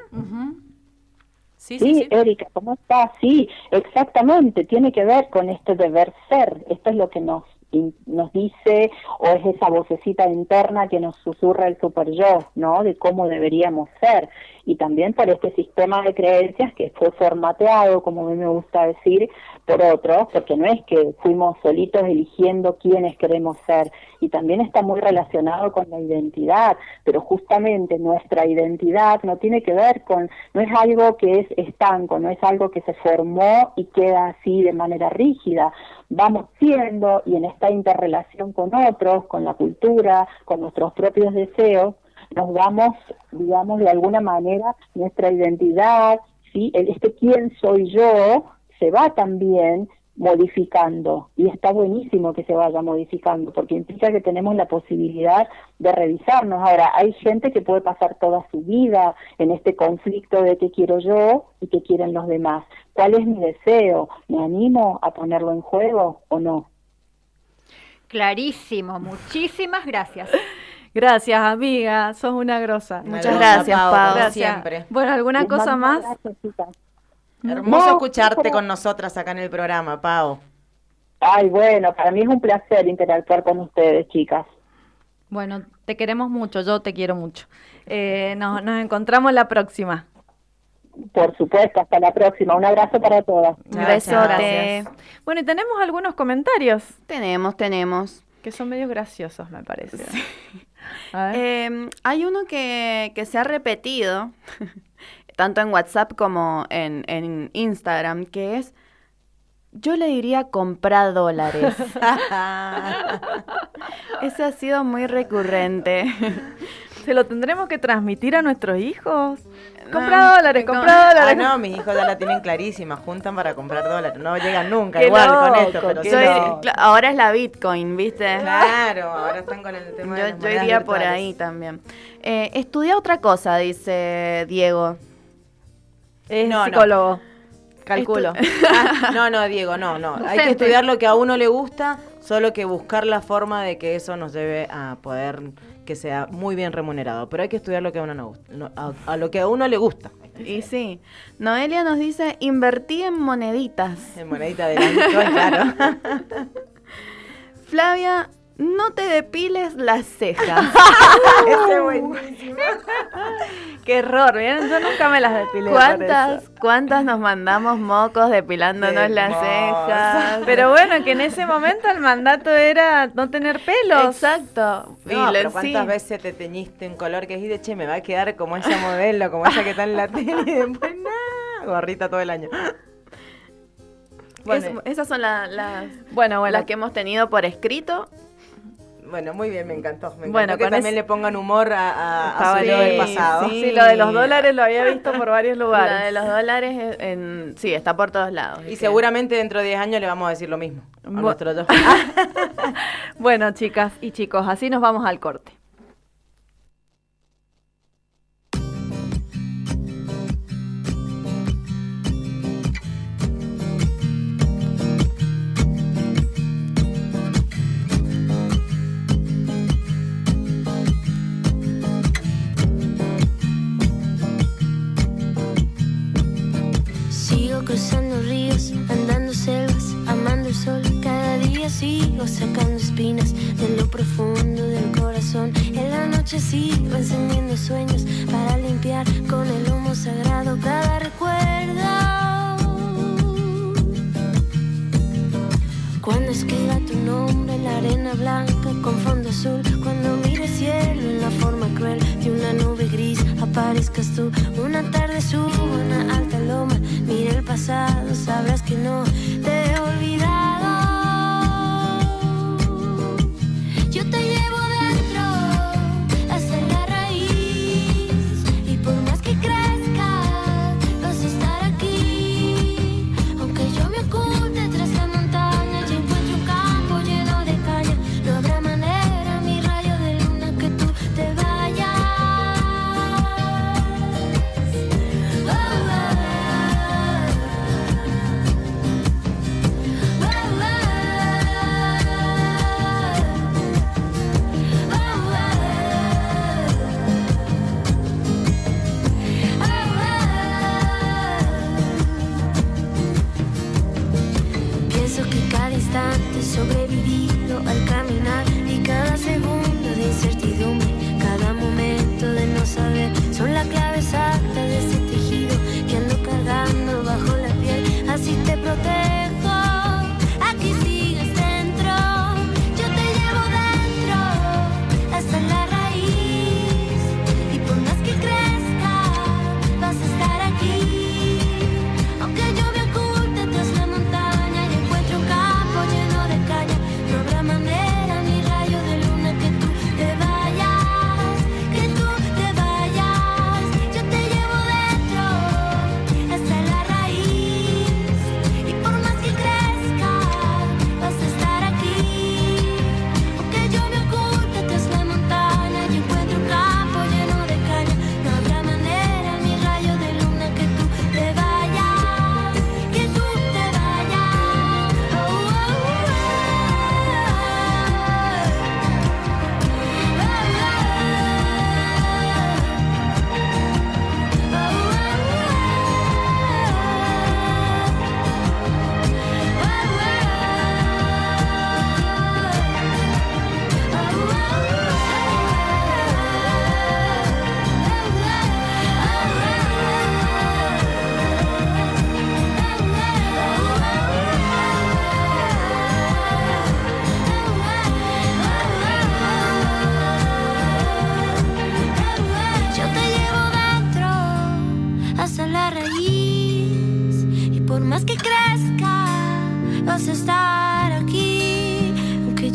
H: Sí, Erika, ¿cómo estás? Sí, exactamente, tiene que ver con este deber ser. Esto es lo que nos dice, o es esa vocecita interna que nos susurra el super yo, ¿no? De cómo deberíamos ser. Y también por este sistema de creencias que fue formateado, como a mí me gusta decir, por otros, porque no es que fuimos solitos eligiendo quiénes queremos ser, y también está muy relacionado con la identidad, pero justamente nuestra identidad no tiene que ver con, no es algo que es estanco, no es algo que se formó y queda así de manera rígida. Vamos siendo, y en esta interrelación con otros, con la cultura, con nuestros propios deseos, nos vamos, digamos, de alguna manera, nuestra identidad, ¿sí? Quién soy yo, se va también modificando, y está buenísimo que se vaya modificando, porque implica que tenemos la posibilidad de revisarnos. Ahora, hay gente que puede pasar toda su vida en este conflicto de qué quiero yo y qué quieren los demás. ¿Cuál es mi deseo? ¿Me animo a ponerlo en juego o no?
I: Clarísimo, muchísimas gracias.
C: Gracias, amiga, sos una grosa.
F: Muchas gracias, Pau,
C: Gracias.
F: siempre.
C: Bueno, ¿alguna
H: Les
C: cosa
H: mando un
C: más?
H: abrazo, chicas.
F: Hermoso
H: No,
F: escucharte
H: pero-
F: con nosotras acá en el programa, Pau.
H: Ay, bueno, para mí es un placer interactuar con ustedes, chicas.
C: Bueno, te queremos mucho, yo te quiero mucho. Nos encontramos la próxima.
H: Por supuesto, hasta la próxima. Un abrazo para todas.
E: Un besote.
C: Bueno, y tenemos algunos comentarios.
E: Tenemos.
C: Que son medio graciosos, me parece.
E: Sí. Hay uno que se ha repetido, tanto en WhatsApp como en Instagram, que es: yo le diría comprar dólares. Ese ha sido muy recurrente.
C: ¿Se lo tendremos que transmitir a nuestros hijos? Compra dólares. Ah,
F: no, mis hijos ya la tienen clarísima. Juntan para comprar dólares. No llegan nunca
C: Qué
F: igual
C: loco,
F: con esto. Pero
E: ahora es la Bitcoin, ¿viste?
F: Claro, ahora están con el tema de las
E: Yo
F: monedas
E: iría por
F: virtuales.
E: ahí también. Estudia otra cosa, dice Diego.
C: Es
F: No,
C: psicólogo. Calculo.
F: No, Diego, no. Hay que estudiar lo que a uno le gusta, solo que buscar la forma de que eso nos lleve a poder que sea muy bien remunerado. Pero hay que estudiar lo que a uno no gusta, a lo que a uno le gusta.
E: Y sí. Noelia nos dice: invertí en moneditas.
F: En monedita de Bitcoin, claro.
E: Flavia: no te depiles las cejas.
F: Ese es buenísimo.
C: Qué error, ¿vieron? Yo nunca me las depilé.
E: ¿Cuántas nos mandamos mocos depilándonos las cejas?
C: Pero bueno, que en ese momento el mandato era no tener pelos.
E: Exacto.
F: No, pero ¿cuántas veces te teñiste un color que dijiste, che, me va a quedar como esa modelo, como esa que está en la tele, y después nada, gorrita todo el año?
E: Bueno, esas son las que hemos tenido por escrito.
F: Bueno, muy bien, me encantó. Me encantó
C: bueno,
F: que también le pongan humor a su yo del pasado.
C: Sí, lo de los dólares lo había visto por varios lugares.
E: La de los dólares, sí, está por todos lados.
F: Y seguramente dentro de 10 años le vamos a decir lo mismo a nuestro yo.
C: Bueno, chicas y chicos, así nos vamos al corte.
B: Cruzando ríos, andando selvas, amando el sol. Cada día sigo sacando espinas de lo profundo del corazón. En la noche sigo encendiendo sueños para limpiar con el humo sagrado cada recuerdo. Cuando escriba tu nombre en la arena blanca con fondo azul, cuando mire el cielo en la forma cruel de una nube gris, aparezcas tú. Una tarde subo a una alta loma, mira el pasado, sabrás que no te he olvidado. Yo te llevo dentro hasta la raíz, y por más que crezca vas a estar aquí. Aunque yo me oculte tras la montaña y encuentre un campo lleno de caña, no habrá manera, mi rayo de luna, que tú te vayas. Pienso que cada instante sobrevivido al caminar, y cada segundo de incertidumbre, cada momento de no saber, son la clave exacta de ese tejido que ando cargando bajo la piel. Así te protejo, aquí sigues dentro. Yo te llevo dentro hasta la raíz, y por más que crezca vas a estar aquí. Aunque yo me oculte tras la montaña y encuentre un campo lleno de caña, no habrá manera, mi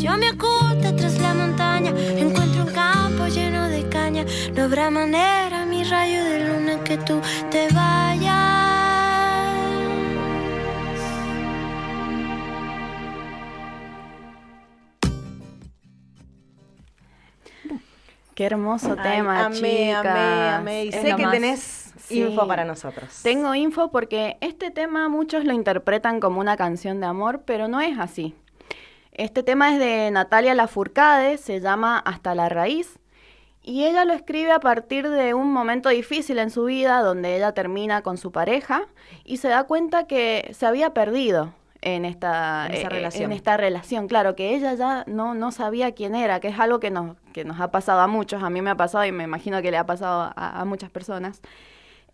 J: Yo me oculto tras la montaña, encuentro un campo lleno de caña. No habrá manera, mi rayo de luna, que tú te vayas.
E: Qué hermoso tema, chicas.
F: Amé. Y
E: Es
F: sé
E: lo
F: que
E: más.
F: tenés info para nosotros.
E: Tengo info porque este tema muchos lo interpretan como una canción de amor, pero no es así. Este tema es de Natalia Lafourcade, se llama Hasta la raíz, y ella lo escribe a partir de un momento difícil en su vida donde ella termina con su pareja y se da cuenta que se había perdido en esta relación. Claro, que ella ya no sabía quién era, que es algo que nos ha pasado a muchos, a mí me ha pasado y me imagino que le ha pasado a muchas personas.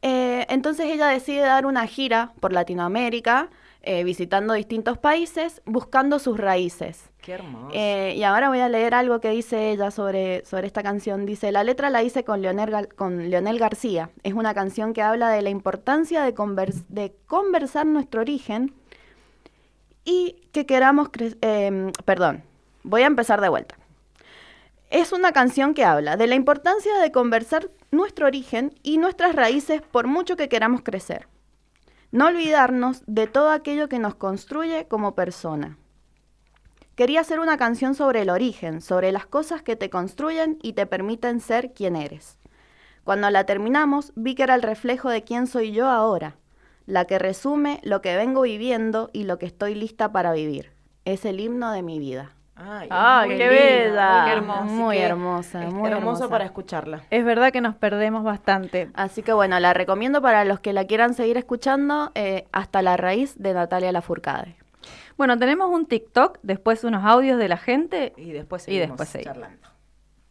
E: Entonces ella decide dar una gira por Latinoamérica, visitando distintos países, buscando sus raíces.
F: Qué hermoso.
E: Y ahora voy a leer algo que dice ella sobre esta canción. Dice, la letra la hice con Leonel García. Es una canción que habla de la importancia de conversar nuestro origen y que queramos... perdón, voy a empezar de vuelta. Es una canción que habla de la importancia de conversar nuestro origen y nuestras raíces por mucho que queramos crecer. No olvidarnos de todo aquello que nos construye como persona. Quería hacer una canción sobre el origen, sobre las cosas que te construyen y te permiten ser quien eres. Cuando la terminamos, vi que era el reflejo de quién soy yo ahora, la que resume lo que vengo viviendo y lo que estoy lista para vivir. Es el himno de mi vida.
C: ¡Ay, qué bella!
E: Muy hermosa. Muy hermosa, muy
F: hermoso para escucharla.
C: Es verdad que nos perdemos bastante.
E: Así que bueno, la recomiendo para los que la quieran seguir escuchando, Hasta la raíz de Natalia Lafourcade.
C: Bueno, tenemos un TikTok, después unos audios de la gente
F: y después seguimos
C: charlando.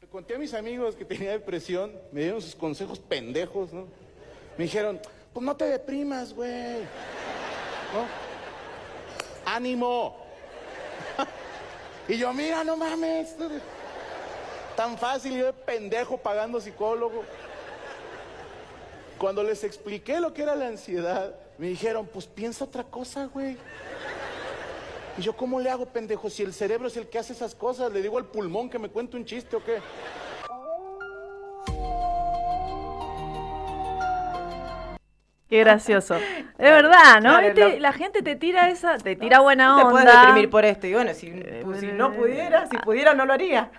K: Le conté a mis amigos que tenía depresión, me dieron sus consejos pendejos, ¿no? Me dijeron, pues no te deprimas, güey, ¿no? ¡Ánimo! Y yo, mira, no mames, tan fácil, yo de pendejo pagando psicólogo. Cuando les expliqué lo que era la ansiedad, me dijeron, pues piensa otra cosa, güey. Y yo, ¿cómo le hago, pendejo? Si el cerebro es el que hace esas cosas, ¿le digo al pulmón que me cuente un chiste o qué?
C: Qué gracioso. Es verdad, ¿no?
F: Claro,
C: la gente te tira buena onda.
F: Te puedes deprimir por esto. Y bueno, si no pudiera, si pudiera no lo haría.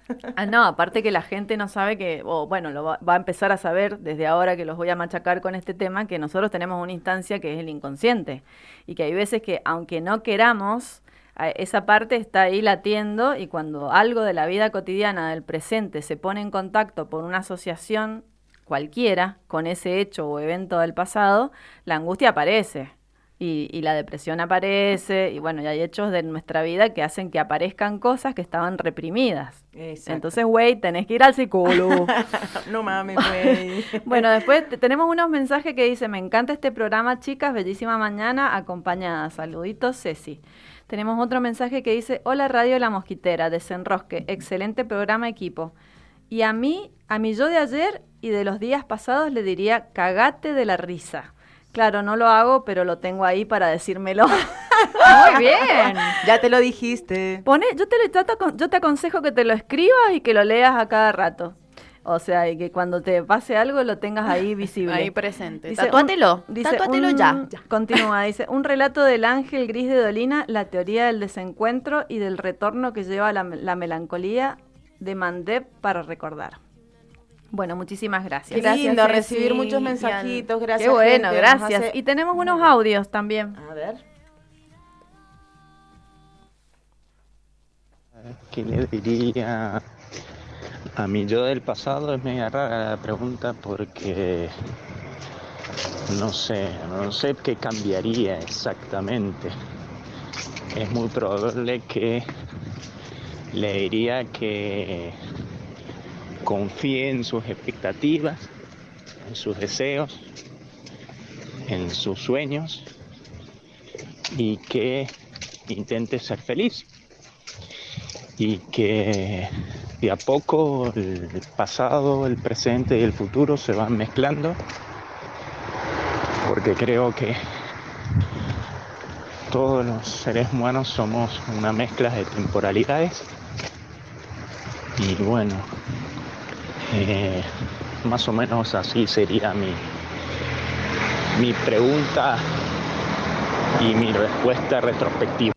C: No, aparte que la gente no sabe que, lo va a empezar a saber desde ahora que los voy a machacar con este tema, que nosotros tenemos una instancia que es el inconsciente. Y que hay veces que, aunque no queramos, esa parte está ahí latiendo, y cuando algo de la vida cotidiana, del presente, se pone en contacto por una asociación cualquiera con ese hecho o evento del pasado, la angustia aparece y la depresión aparece, y bueno, y hay hechos de nuestra vida que hacen que aparezcan cosas que estaban reprimidas. Exacto. Entonces, güey, tenés que ir al psicólogo.
F: No mames, güey.
C: Bueno, después tenemos unos mensajes que dice, me encanta este programa, chicas, bellísima mañana, acompañada. Saluditos, Ceci. Tenemos otro mensaje que dice, hola Radio La Mosquitera, Desenrosque, excelente programa, equipo. Y a mi yo de ayer y de los días pasados le diría, cagate de la risa. Claro, no lo hago, pero lo tengo ahí para decírmelo.
E: Muy bien.
F: Ya te lo dijiste.
C: Yo te aconsejo que te lo escribas y que lo leas a cada rato. O sea, y que cuando te pase algo lo tengas ahí visible.
E: Ahí presente.
C: Dice,
E: Tatúatelo ya.
C: Continúa, dice, un relato del ángel gris de Dolina, la teoría del desencuentro y del retorno que lleva la melancolía de Mandeb para recordar. Bueno, muchísimas gracias.
F: Qué lindo recibir muchos mensajitos, gracias.
C: Qué bueno,
F: gente,
C: gracias. Y tenemos unos audios también.
F: A ver.
L: ¿Qué le diría a mi yo del pasado? Es media rara la pregunta porque no sé qué cambiaría exactamente. Es muy probable que le diría que confíe en sus expectativas, en sus deseos, en sus sueños y que intente ser feliz. Y que de a poco el pasado, el presente y el futuro se van mezclando, porque creo que todos los seres humanos somos una mezcla de temporalidades Y bueno, más o menos así sería mi pregunta y mi respuesta retrospectiva.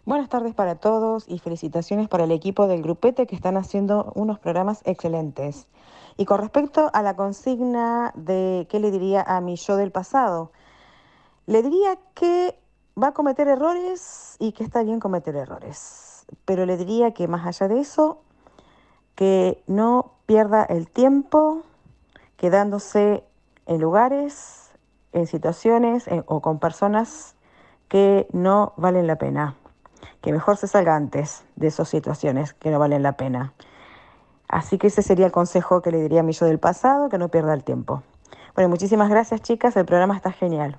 M: Buenas tardes para todos y felicitaciones para el equipo del grupete que están haciendo unos programas excelentes. Y con respecto a la consigna de qué le diría a mi yo del pasado, le diría que va a cometer errores y que está bien cometer errores. Pero le diría que más allá de eso, que no pierda el tiempo quedándose en lugares, en situaciones o con personas que no valen la pena. Que mejor se salga antes de esas situaciones que no valen la pena. Así que ese sería el consejo que le diría a mi yo del pasado, que no pierda el tiempo. Bueno, muchísimas gracias, chicas, el programa está genial.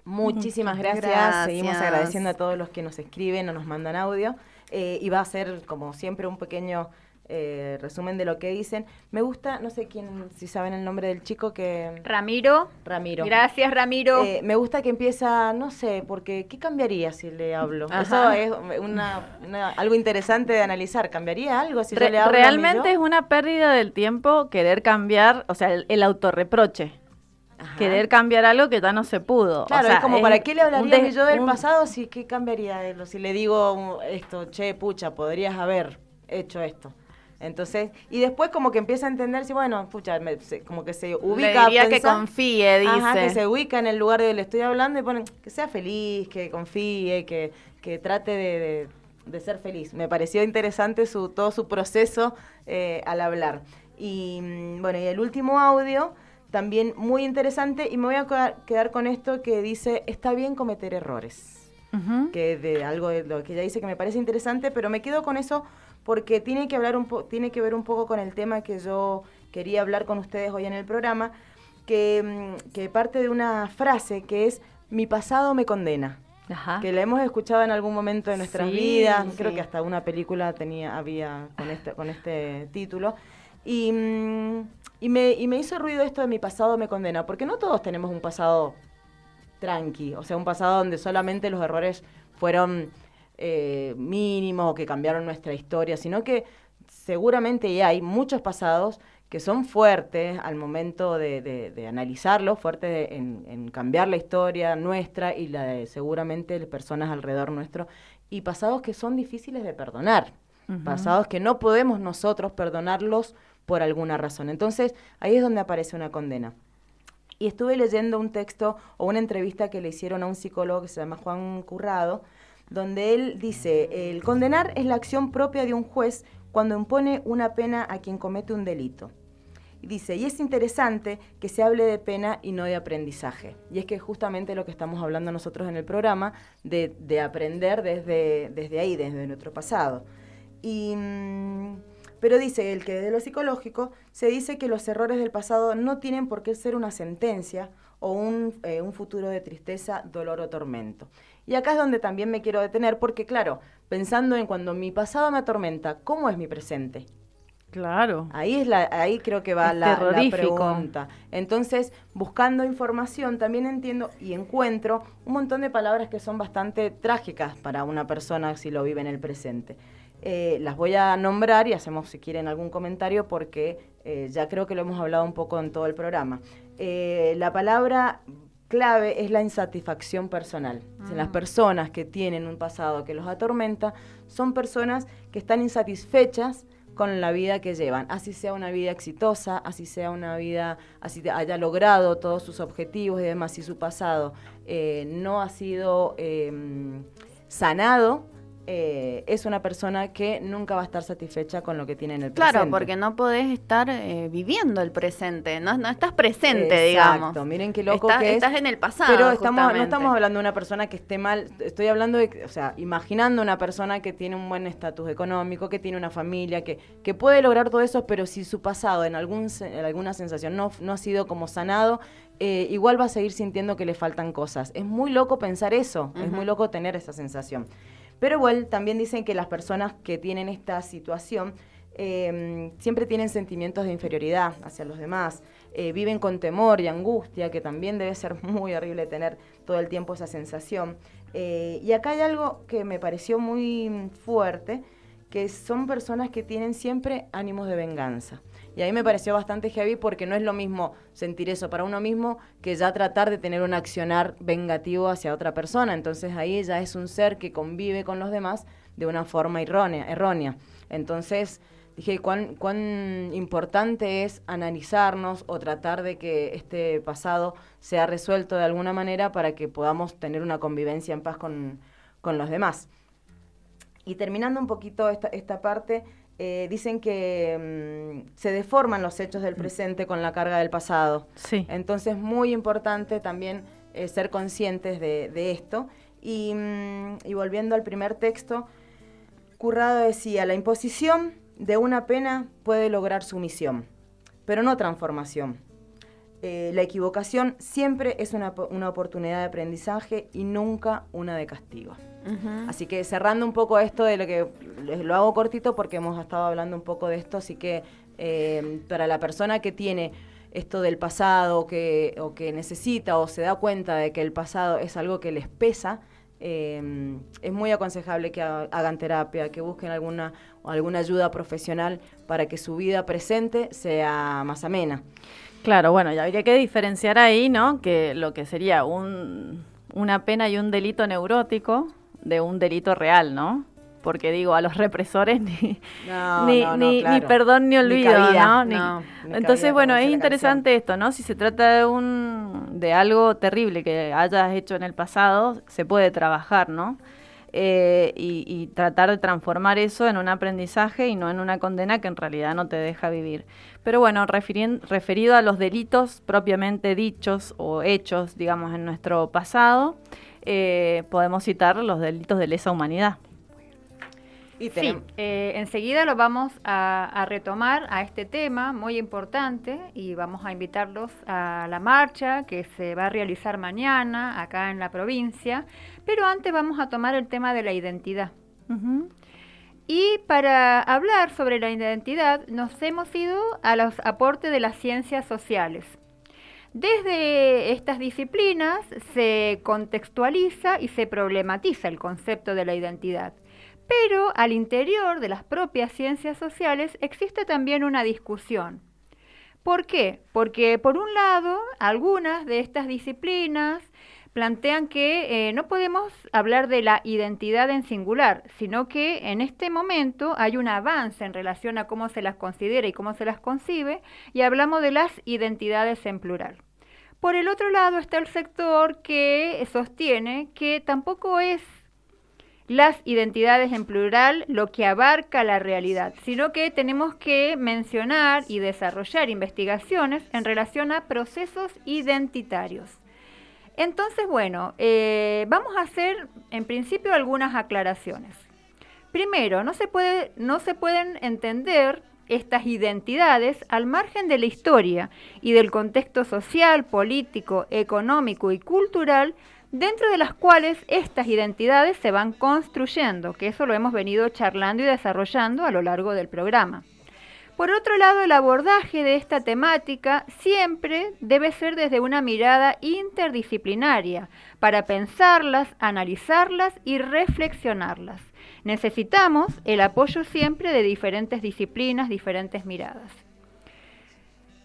F: Muchísimas gracias. Seguimos agradeciendo a todos los que nos escriben o nos mandan audio. Y va a ser, como siempre, un pequeño resumen de lo que dicen. Me gusta, no sé quién, si saben el nombre del chico que...
I: Ramiro. Gracias, Ramiro.
F: Me gusta que empieza, no sé, porque ¿qué cambiaría si le hablo?
C: Ajá.
F: Eso es algo interesante de analizar. ¿Cambiaría algo si yo le hablo?
C: Realmente es una pérdida del tiempo querer cambiar, o sea, el autorreproche. Ajá. Querer cambiar algo que ya no se pudo.
F: Claro,
C: o sea,
F: es como, ¿para qué le hablaría a mi yo del pasado si qué cambiaría de él? Si le digo esto, che, pucha, podrías haber hecho esto. Entonces, y después como que empieza a entender, si bueno, pucha, como que se ubica.
C: Le diría que confíe, dice.
F: Ajá, que se ubica en el lugar de donde le estoy hablando y pone que sea feliz, que confíe, que trate de ser feliz. Me pareció interesante todo su proceso al hablar. Y bueno, y el último audio, también muy interesante, y me voy a quedar con esto que dice, está bien cometer errores. Uh-huh. Que de algo de lo que ella dice que me parece interesante, pero me quedo con eso porque tiene que ver un poco con el tema que yo quería hablar con ustedes hoy en el programa, que parte de una frase que es, mi pasado me condena. Ajá. Que la hemos escuchado en algún momento de nuestras vidas, creo que hasta una película había con este título, y me hizo ruido esto de mi pasado me condena, porque no todos tenemos un pasado tranqui, o sea, un pasado donde solamente los errores fueron mínimos o que cambiaron nuestra historia, sino que seguramente hay muchos pasados que son fuertes al momento de analizarlos, fuertes en cambiar la historia nuestra y la de seguramente las personas alrededor nuestro, y pasados que son difíciles de perdonar, uh-huh. Pasados que no podemos nosotros perdonarlos por alguna razón. Entonces, ahí es donde aparece una condena. Y estuve leyendo un texto o una entrevista que le hicieron a un psicólogo que se llama Juan Currado, donde él dice, el condenar es la acción propia de un juez cuando impone una pena a quien comete un delito. Y dice, y es interesante que se hable de pena y no de aprendizaje. Y es que justamente lo que estamos hablando nosotros en el programa, de aprender desde ahí, desde nuestro pasado. Pero dice él que desde lo psicológico se dice que los errores del pasado no tienen por qué ser una sentencia o un futuro de tristeza, dolor o tormento. Y acá es donde también me quiero detener, porque claro, pensando en cuando mi pasado me atormenta, ¿cómo es mi presente?
C: Claro.
F: Ahí creo que va la pregunta. Entonces, buscando información, también entiendo y encuentro un montón de palabras que son bastante trágicas para una persona si lo vive en el presente. Las voy a nombrar y hacemos, si quieren, algún comentario, porque ya creo que lo hemos hablado un poco en todo el programa. La palabra clave es la insatisfacción personal. O sea, las personas que tienen un pasado que los atormenta son personas que están insatisfechas con la vida que llevan, así sea una vida exitosa, así sea una vida, así haya logrado todos sus objetivos y demás, si su pasado no ha sido sanado, es una persona que nunca va a estar satisfecha con lo que tiene en el presente.
E: Claro, porque no podés estar viviendo el presente, no estás presente,
F: exacto,
E: digamos.
F: Exacto, miren qué loco que es.
E: Estás en el pasado,
F: pero no estamos hablando de una persona que esté mal, estoy hablando de, o sea, imaginando una persona que tiene un buen estatus económico, que tiene una familia, que puede lograr todo eso, pero si su pasado en alguna sensación no ha sido como sanado, igual va a seguir sintiendo que le faltan cosas. Es muy loco pensar eso, es muy loco tener esa sensación. Pero igual también dicen que las personas que tienen esta situación siempre tienen sentimientos de inferioridad hacia los demás, viven con temor y angustia, que también debe ser muy horrible tener todo el tiempo esa sensación. Y acá hay algo que me pareció muy fuerte, que son personas que tienen siempre ánimos de venganza. Y a mí me pareció bastante heavy porque no es lo mismo sentir eso para uno mismo que ya tratar de tener un accionar vengativo hacia otra persona. Entonces ahí ya es un ser que convive con los demás de una forma errónea. Entonces dije, cuán importante es analizarnos o tratar de que este pasado sea resuelto de alguna manera para que podamos tener una convivencia en paz con los demás. Y terminando un poquito esta parte, dicen que se deforman los hechos del presente con la carga del pasado.
C: Sí.
F: Entonces, muy importante también ser conscientes de esto. Y volviendo al primer texto, Currado decía, la imposición de una pena puede lograr sumisión, pero no transformación. La equivocación siempre es una oportunidad de aprendizaje y nunca una de castigo. Uh-huh. Así que cerrando un poco esto de lo que lo hago cortito porque hemos estado hablando un poco de esto, así que para la persona que tiene esto del pasado o que necesita o se da cuenta de que el pasado es algo que les pesa, es muy aconsejable que hagan terapia, que busquen alguna ayuda profesional para que su vida presente sea más amena.
C: Claro, bueno, ya habría que diferenciar ahí, ¿no? Que lo que sería una pena y un delito neurótico de un delito real, ¿no? Porque digo, a los represores ni perdón ni olvido, ¿no? Entonces, bueno, es interesante esto, ¿no? Si se trata de algo terrible que hayas hecho en el pasado, se puede trabajar, ¿no? Y tratar de transformar eso en un aprendizaje y no en una condena que en realidad no te deja vivir. Pero bueno, referido a los delitos propiamente dichos o hechos, digamos, en nuestro pasado, podemos citar los delitos de lesa humanidad.
I: Sí, enseguida lo vamos a retomar a este tema muy importante y vamos a invitarlos a la marcha que se va a realizar mañana acá en la provincia, pero antes vamos a tomar el tema de la identidad. Uh-huh. Y para hablar sobre la identidad nos hemos ido a los aportes de las ciencias sociales. Desde estas disciplinas se contextualiza y se problematiza el concepto de la identidad. Pero al interior de las propias ciencias sociales existe también una discusión. ¿Por qué? Porque por un lado, algunas de estas disciplinas plantean que no podemos hablar de la identidad en singular, sino que en este momento hay un avance en relación a cómo se las considera y cómo se las concibe, y hablamos de las identidades en plural. Por el otro lado está el sector que sostiene que tampoco es las identidades en plural lo que abarca la realidad, sino que tenemos que mencionar y desarrollar investigaciones en relación a procesos identitarios. Entonces, bueno, vamos a hacer en principio algunas aclaraciones. Primero, no se pueden entender estas identidades al margen de la historia y del contexto social, político, económico y cultural dentro de las cuales estas identidades se van construyendo, que eso lo hemos venido charlando y desarrollando a lo largo del programa. Por otro lado, el abordaje de esta temática siempre debe ser desde una mirada interdisciplinaria para pensarlas, analizarlas y reflexionarlas. Necesitamos el apoyo siempre de diferentes disciplinas, diferentes miradas.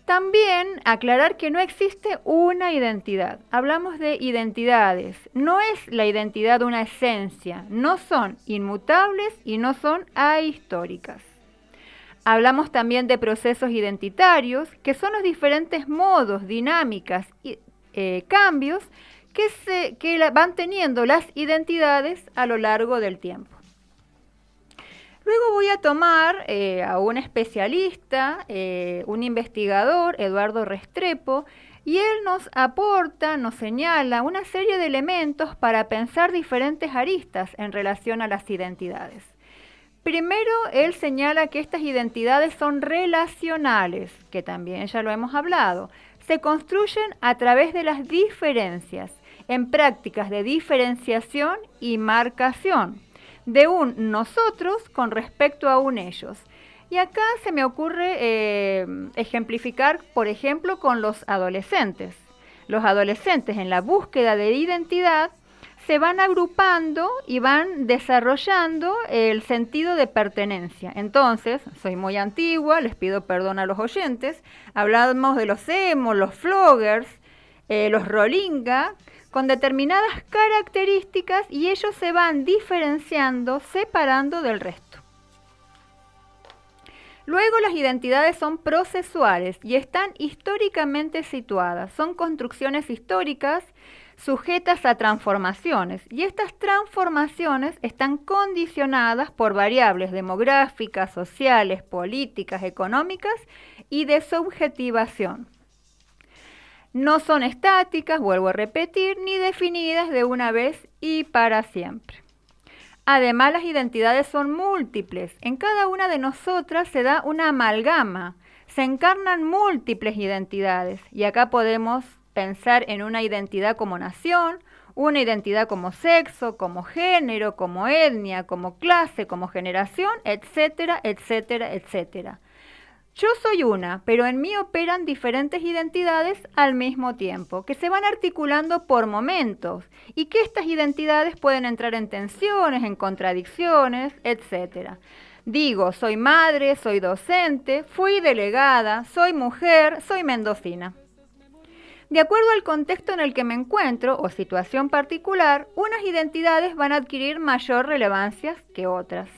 I: También aclarar que no existe una identidad. Hablamos de identidades. No es la identidad una esencia. No son inmutables y no son ahistóricas. Hablamos también de procesos identitarios, que son los diferentes modos, dinámicas y cambios que van teniendo las identidades a lo largo del tiempo. Luego voy a tomar a un especialista, un investigador, Eduardo Restrepo, y él nos aporta, nos señala una serie de elementos para pensar diferentes aristas en relación a las identidades. Primero, él señala que estas identidades son relacionales, que también ya lo hemos hablado. Se construyen a través de las diferencias, en prácticas de diferenciación y marcación, de un nosotros con respecto a un ellos. Y acá se me ocurre ejemplificar, por ejemplo, con los adolescentes. Los adolescentes en la búsqueda de identidad se van agrupando y van desarrollando el sentido de pertenencia. Entonces, soy muy antigua, les pido perdón a los oyentes, hablamos de los emo, los floggers, los rolinga, con determinadas características y ellos se van diferenciando, separando del resto. Luego las identidades son procesuales y están históricamente situadas, son construcciones históricas sujetas a transformaciones y estas transformaciones están condicionadas por variables demográficas, sociales, políticas, económicas y de subjetivación. No son estáticas, vuelvo a repetir, ni definidas de una vez y para siempre. Además, las identidades son múltiples. En cada una de nosotras se da una amalgama, se encarnan múltiples identidades y acá podemos pensar en una identidad como nación, una identidad como sexo, como género, como etnia, como clase, como generación, etcétera, etcétera, etcétera. Yo soy una, pero en mí operan diferentes identidades al mismo tiempo, que se van articulando por momentos y que estas identidades pueden entrar en tensiones, en contradicciones, etcétera. Digo, soy madre, soy docente, fui delegada, soy mujer, soy mendocina. De acuerdo al contexto en el que me encuentro o situación particular, unas identidades van a adquirir mayor relevancia que otras.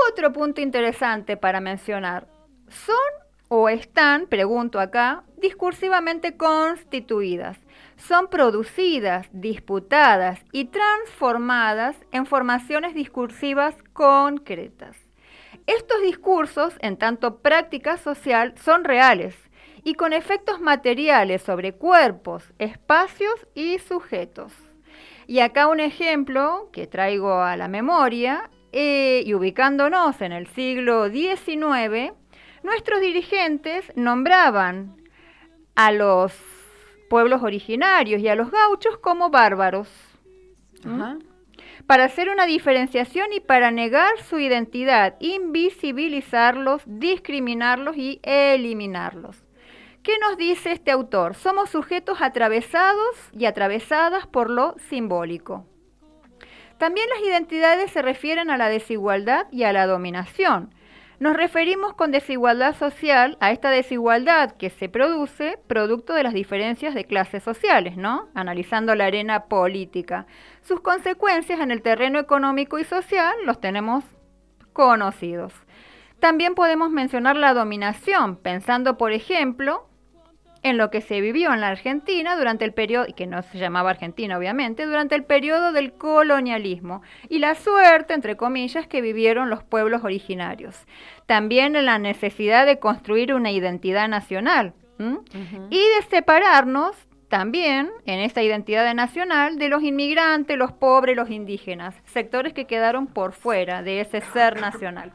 I: Otro punto interesante para mencionar, ¿son o están, pregunto acá, discursivamente constituidas? Son producidas, disputadas y transformadas en formaciones discursivas concretas. Estos discursos, en tanto práctica social, son reales y con efectos materiales sobre cuerpos, espacios y sujetos. Y acá un ejemplo que traigo a la memoria, y ubicándonos en el siglo XIX, nuestros dirigentes nombraban a los pueblos originarios y a los gauchos como bárbaros, para hacer una diferenciación y para negar su identidad, invisibilizarlos, discriminarlos y eliminarlos. ¿Qué nos dice este autor? Somos sujetos atravesados y atravesadas por lo simbólico. También las identidades se refieren a la desigualdad y a la dominación. Nos referimos con desigualdad social a esta desigualdad que se produce producto de las diferencias de clases sociales, ¿no? Analizando la arena política. Sus consecuencias en el terreno económico y social los tenemos conocidos. También podemos mencionar la dominación, pensando, por ejemplo, en lo que se vivió en la Argentina durante el periodo, y que no se llamaba Argentina obviamente, durante el periodo del colonialismo y la suerte, entre comillas, que vivieron los pueblos originarios. También en la necesidad de construir una identidad nacional y de separarnos también en esa identidad nacional de los inmigrantes, los pobres, los indígenas, sectores que quedaron por fuera de ese ser nacional.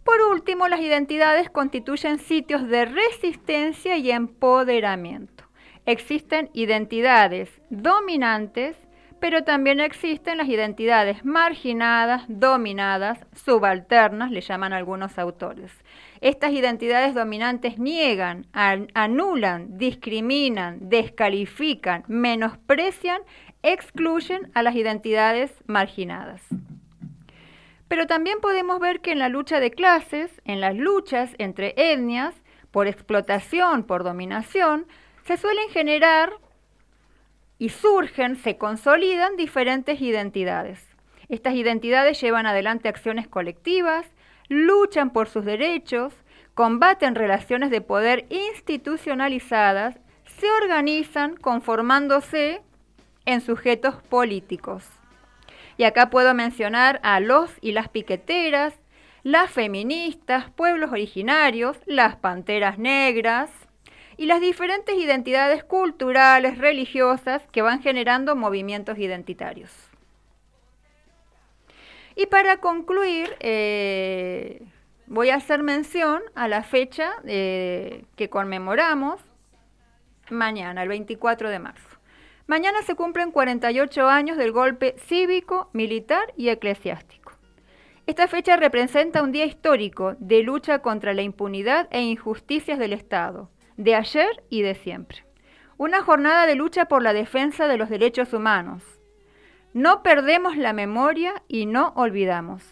I: Por último, las identidades constituyen sitios de resistencia y empoderamiento. Existen identidades dominantes, pero también existen las identidades marginadas, dominadas, subalternas, le llaman algunos autores. Estas identidades dominantes niegan, anulan, discriminan, descalifican, menosprecian, excluyen a las identidades marginadas. Pero también podemos ver que en la lucha de clases, en las luchas entre etnias, por explotación, por dominación, se suelen generar y surgen, se consolidan diferentes identidades. Estas identidades llevan adelante acciones colectivas, luchan por sus derechos, combaten relaciones de poder institucionalizadas, se organizan conformándose en sujetos políticos. Y acá puedo mencionar a los y las piqueteras, las feministas, pueblos originarios, las panteras negras y las diferentes identidades culturales, religiosas que van generando movimientos identitarios. Y para concluir, voy a hacer mención a la fecha que conmemoramos mañana, el 24 de marzo. Mañana se cumplen 48 años del golpe cívico, militar y eclesiástico. Esta fecha representa un día histórico de lucha contra la impunidad e injusticias del Estado, de ayer y de siempre. Una jornada de lucha por la defensa de los derechos humanos. No perdemos la memoria y no olvidamos.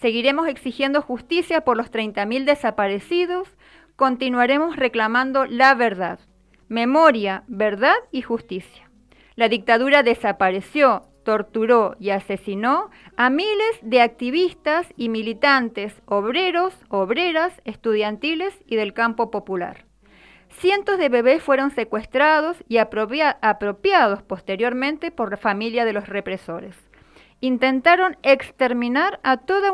I: Seguiremos exigiendo justicia por los 30.000 desaparecidos. Continuaremos reclamando la verdad. Memoria, verdad y justicia. La dictadura desapareció, torturó y asesinó a miles de activistas y militantes, obreros, obreras, estudiantiles y del campo popular. Cientos de bebés fueron secuestrados y apropiados posteriormente por la familia de los represores. Intentaron exterminar a toda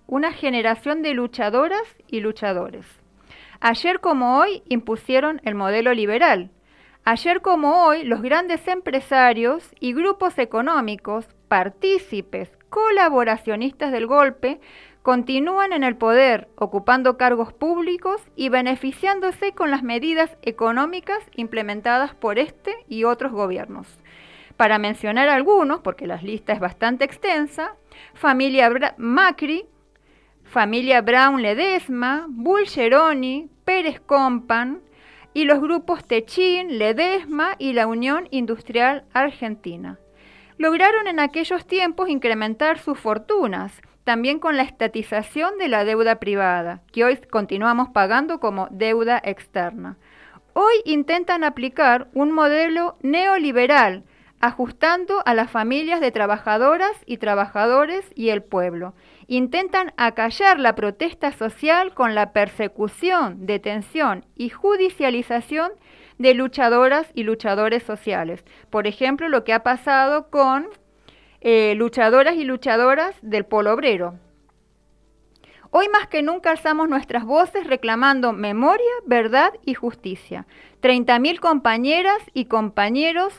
I: una generación de luchadoras y luchadores. Ayer como hoy impusieron el modelo liberal. Ayer como hoy los grandes empresarios y grupos económicos, partícipes, colaboracionistas del golpe, continúan en el poder, ocupando cargos públicos y beneficiándose con las medidas económicas implementadas por este y otros gobiernos. Para mencionar algunos, porque la lista es bastante extensa, familia Macri, familia Brown Ledesma, Bulgeroni, Pérez Compan y los grupos Techín, Ledesma y la Unión Industrial Argentina. Lograron en aquellos tiempos incrementar sus fortunas, también con la estatización de la deuda privada, que hoy continuamos pagando como deuda externa. Hoy intentan aplicar un modelo neoliberal, ajustando a las familias de trabajadoras y trabajadores y el pueblo. Intentan acallar la protesta social con la persecución, detención y judicialización de luchadoras y luchadores sociales. Por ejemplo, lo que ha pasado con luchadoras y luchadoras del polo obrero. Hoy más que nunca alzamos nuestras voces reclamando memoria, verdad y justicia. 30.000 compañeras y compañeros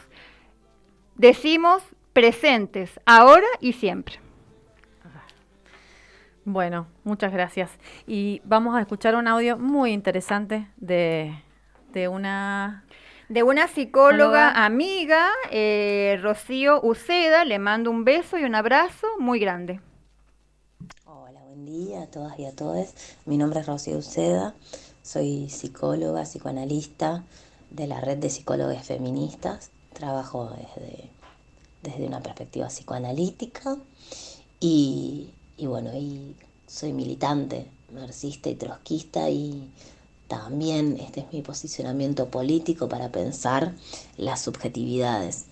I: decimos presentes, ahora y siempre.
C: Bueno, muchas gracias. Y vamos a escuchar un audio muy interesante de una
I: psicóloga amiga, Rocío Uceda. Le mando un beso y un abrazo muy grande.
N: Hola, buen día a todas y a todos. Mi nombre es Rocío Uceda, soy psicóloga, psicoanalista de la Red de Psicólogas Feministas. Trabajo desde una perspectiva psicoanalítica y soy militante marxista y trotskista y también este es mi posicionamiento político para pensar las subjetividades.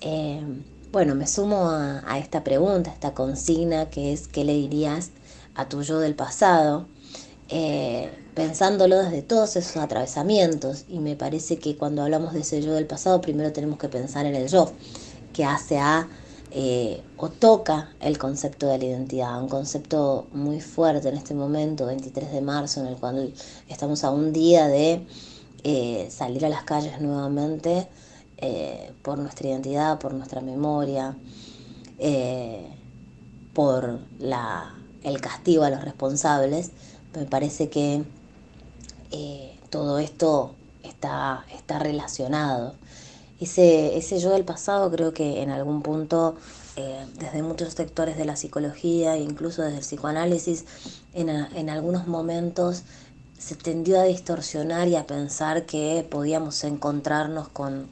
N: Me sumo a esta pregunta, a esta consigna que es ¿qué le dirías a tu yo del pasado? Pensándolo desde todos esos atravesamientos, y me parece que cuando hablamos de ese yo del pasado primero tenemos que pensar en el yo, que hace o toca el concepto de la identidad, un concepto muy fuerte en este momento, 23 de marzo, en el cual estamos a un día de salir a las calles nuevamente por nuestra identidad, por nuestra memoria, por el castigo a los responsables. Me parece que todo esto está relacionado. Ese yo del pasado creo que en algún punto, desde muchos sectores de la psicología e incluso desde el psicoanálisis, en algunos momentos se tendió a distorsionar y a pensar que podíamos encontrarnos con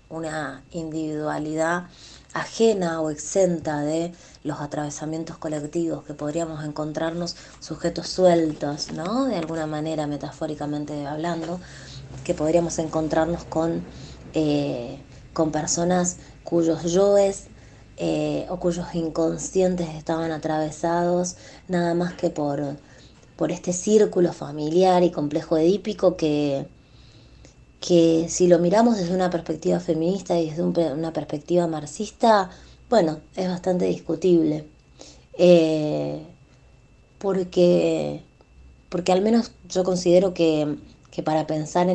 N: una individualidad ajena o exenta de los atravesamientos colectivos, que podríamos encontrarnos sujetos sueltos, ¿no? De alguna manera, metafóricamente hablando, que podríamos encontrarnos con personas cuyos yoes o cuyos inconscientes estaban atravesados nada más que por este círculo familiar y complejo edípico que si lo miramos desde una perspectiva feminista y desde una perspectiva marxista, bueno, es bastante discutible. Porque al menos yo considero que para pensar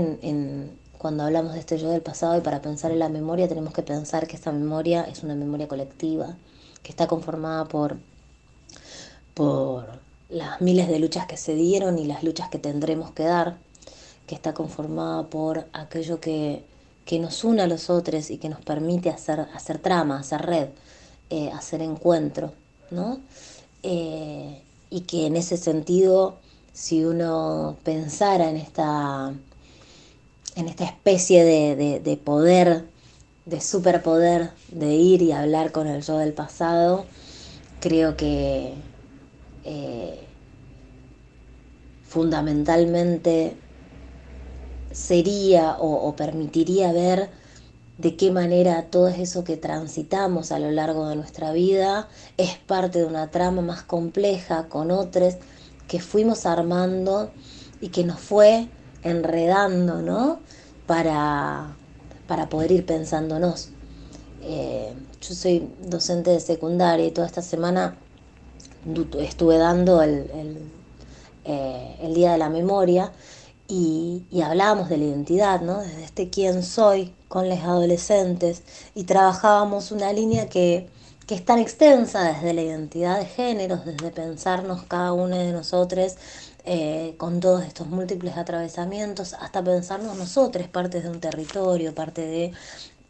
N: cuando hablamos de este yo del pasado y para pensar en la memoria, tenemos que pensar que esta memoria es una memoria colectiva, que está conformada por las miles de luchas que se dieron y las luchas que tendremos que dar, que está conformada por aquello que nos une a los otros y que nos permite hacer trama, hacer red, hacer encuentro, ¿no? Y que en ese sentido, si uno pensara en en esta especie de poder, de superpoder, de ir y hablar con el yo del pasado, creo que fundamentalmente sería o permitiría ver de qué manera todo eso que transitamos a lo largo de nuestra vida es parte de una trama más compleja con otros que fuimos armando y que nos fue enredando, ¿no? Para poder ir pensándonos. Yo soy docente de secundaria y toda esta semana estuve dando el Día de la Memoria y hablábamos de la identidad, ¿no? Desde este quién soy con los adolescentes, y trabajábamos una línea que es tan extensa desde la identidad de géneros, desde pensarnos cada uno de nosotros con todos estos múltiples atravesamientos, hasta pensarnos nosotros partes de un territorio, parte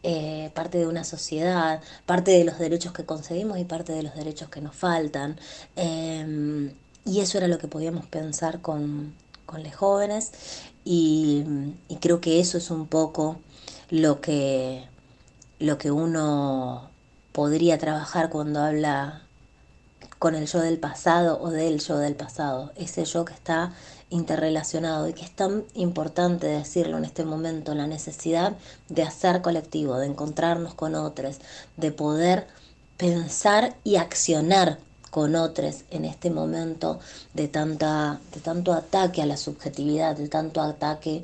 N: de una sociedad, parte de los derechos que conseguimos y parte de los derechos que nos faltan. Y eso era lo que podíamos pensar con los jóvenes, y creo que eso es un poco lo que uno podría trabajar cuando habla con el yo del pasado o del yo del pasado, ese yo que está interrelacionado y que es tan importante decirlo en este momento, la necesidad de hacer colectivo, de encontrarnos con otros, de poder pensar y accionar con otros en este momento de tanto ataque a la subjetividad, de tanto ataque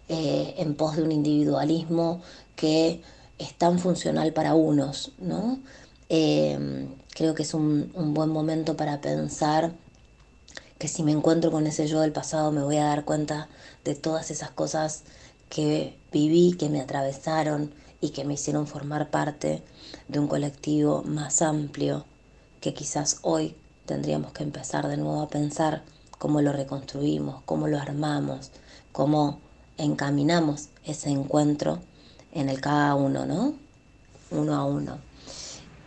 N: en pos de un individualismo que es tan funcional para unos, ¿no? Creo que es un buen momento para pensar que si me encuentro con ese yo del pasado me voy a dar cuenta de todas esas cosas que viví, que me atravesaron y que me hicieron formar parte de un colectivo más amplio, que quizás hoy tendríamos que empezar de nuevo a pensar cómo lo reconstruimos, cómo lo armamos, cómo encaminamos ese encuentro en el cada uno, ¿no? Uno a uno.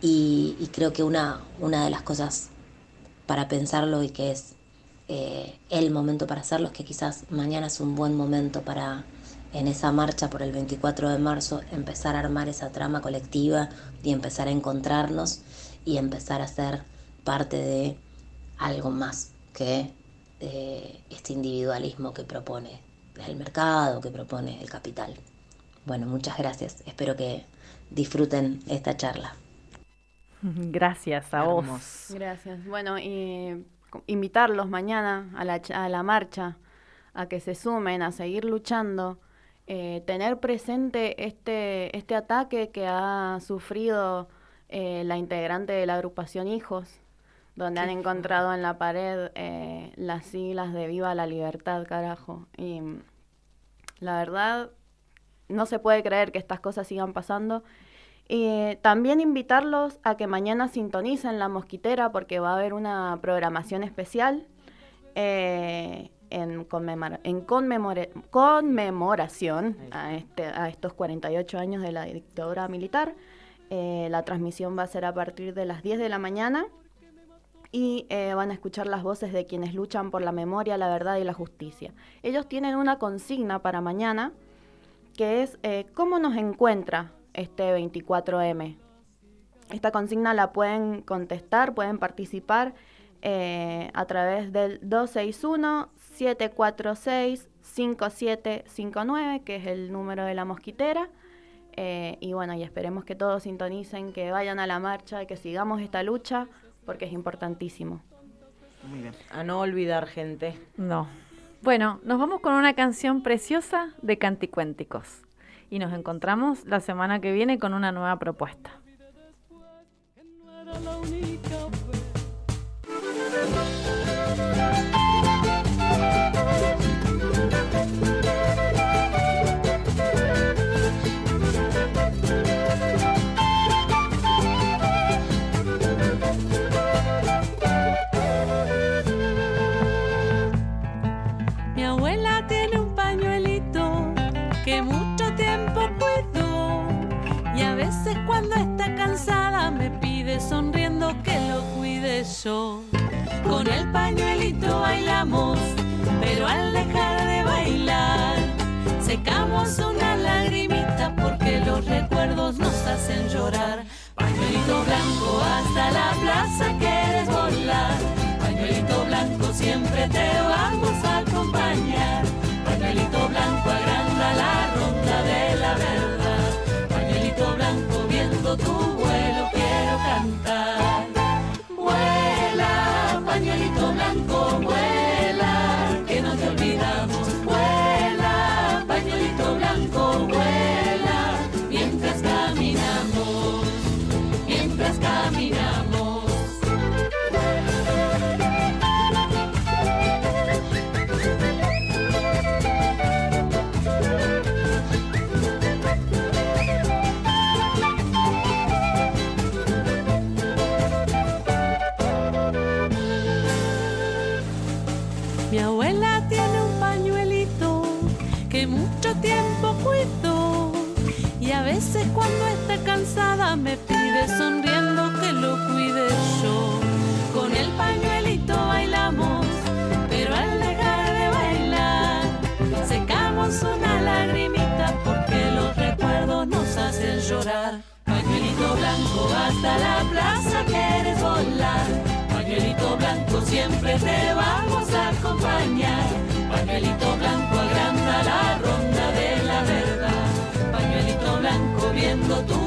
N: Y creo que una de las cosas para pensarlo, y que es el momento para hacerlo, es que quizás mañana es un buen momento para, en esa marcha por el 24 de marzo, empezar a armar esa trama colectiva y empezar a encontrarnos y empezar a ser parte de algo más que este individualismo que propone el mercado, que propone el capital. Bueno, muchas gracias. Espero que disfruten esta charla.
C: Gracias a vos.
E: Gracias. Bueno, y invitarlos mañana a la marcha, a que se sumen, a seguir luchando, tener presente este ataque que ha sufrido la integrante de la agrupación Hijos, donde han encontrado en la pared las siglas de Viva la Libertad, carajo. Y la verdad, no se puede creer que estas cosas sigan pasando. Y también invitarlos a que mañana sintonicen La Mosquitera, porque va a haber una programación especial en conmemoración a estos 48 años de la dictadura militar. La transmisión va a ser a partir de las 10 de la mañana y van a escuchar las voces de quienes luchan por la memoria, la verdad y la justicia. Ellos tienen una consigna para mañana que es ¿cómo nos encuentra este 24M? Esta consigna la pueden contestar, pueden participar a través del 261-746-5759, que es el número de La Mosquitera. Y bueno, y esperemos que todos sintonicen, que vayan a la marcha y que sigamos esta lucha, porque es importantísimo.
F: Muy bien. A no olvidar, gente.
C: No. Bueno, nos vamos con una canción preciosa de Canticuénticos. Y nos encontramos la semana que viene con una nueva propuesta.
O: Mi abuela tiene un pañuelito que mucho tiempo cuido, y a veces cuando está cansada me pide sonriendo que lo cuide yo. Con el pañuelito bailamos, pero al dejar de bailar secamos una lagrimita porque los recuerdos nos hacen llorar. Pañuelito blanco hasta la plaza quieres volar, pañuelito blanco siempre te vamos a acompañar, pañuelito blanco agranda la ronda de la verdad, pañuelito blanco viendo tu vuelo quiero cantar. Vuela, pañuelito blanco, vuela, que no te olvidamos, vuela, pañuelito blanco, vuela, mientras caminamos, mientras caminamos. Mi abuela tiene un pañuelito que mucho tiempo cuidó y a veces cuando está cansada me pide sonriendo que lo cuide yo. Con el pañuelito bailamos, pero al dejar de bailar secamos una lagrimita porque los recuerdos nos hacen llorar. Pañuelito blanco hasta la plaza quieres volar, pañuelito blanco siempre te vamos a acompañar, pañuelito blanco agranda la ronda de la verdad, pañuelito blanco viendo tu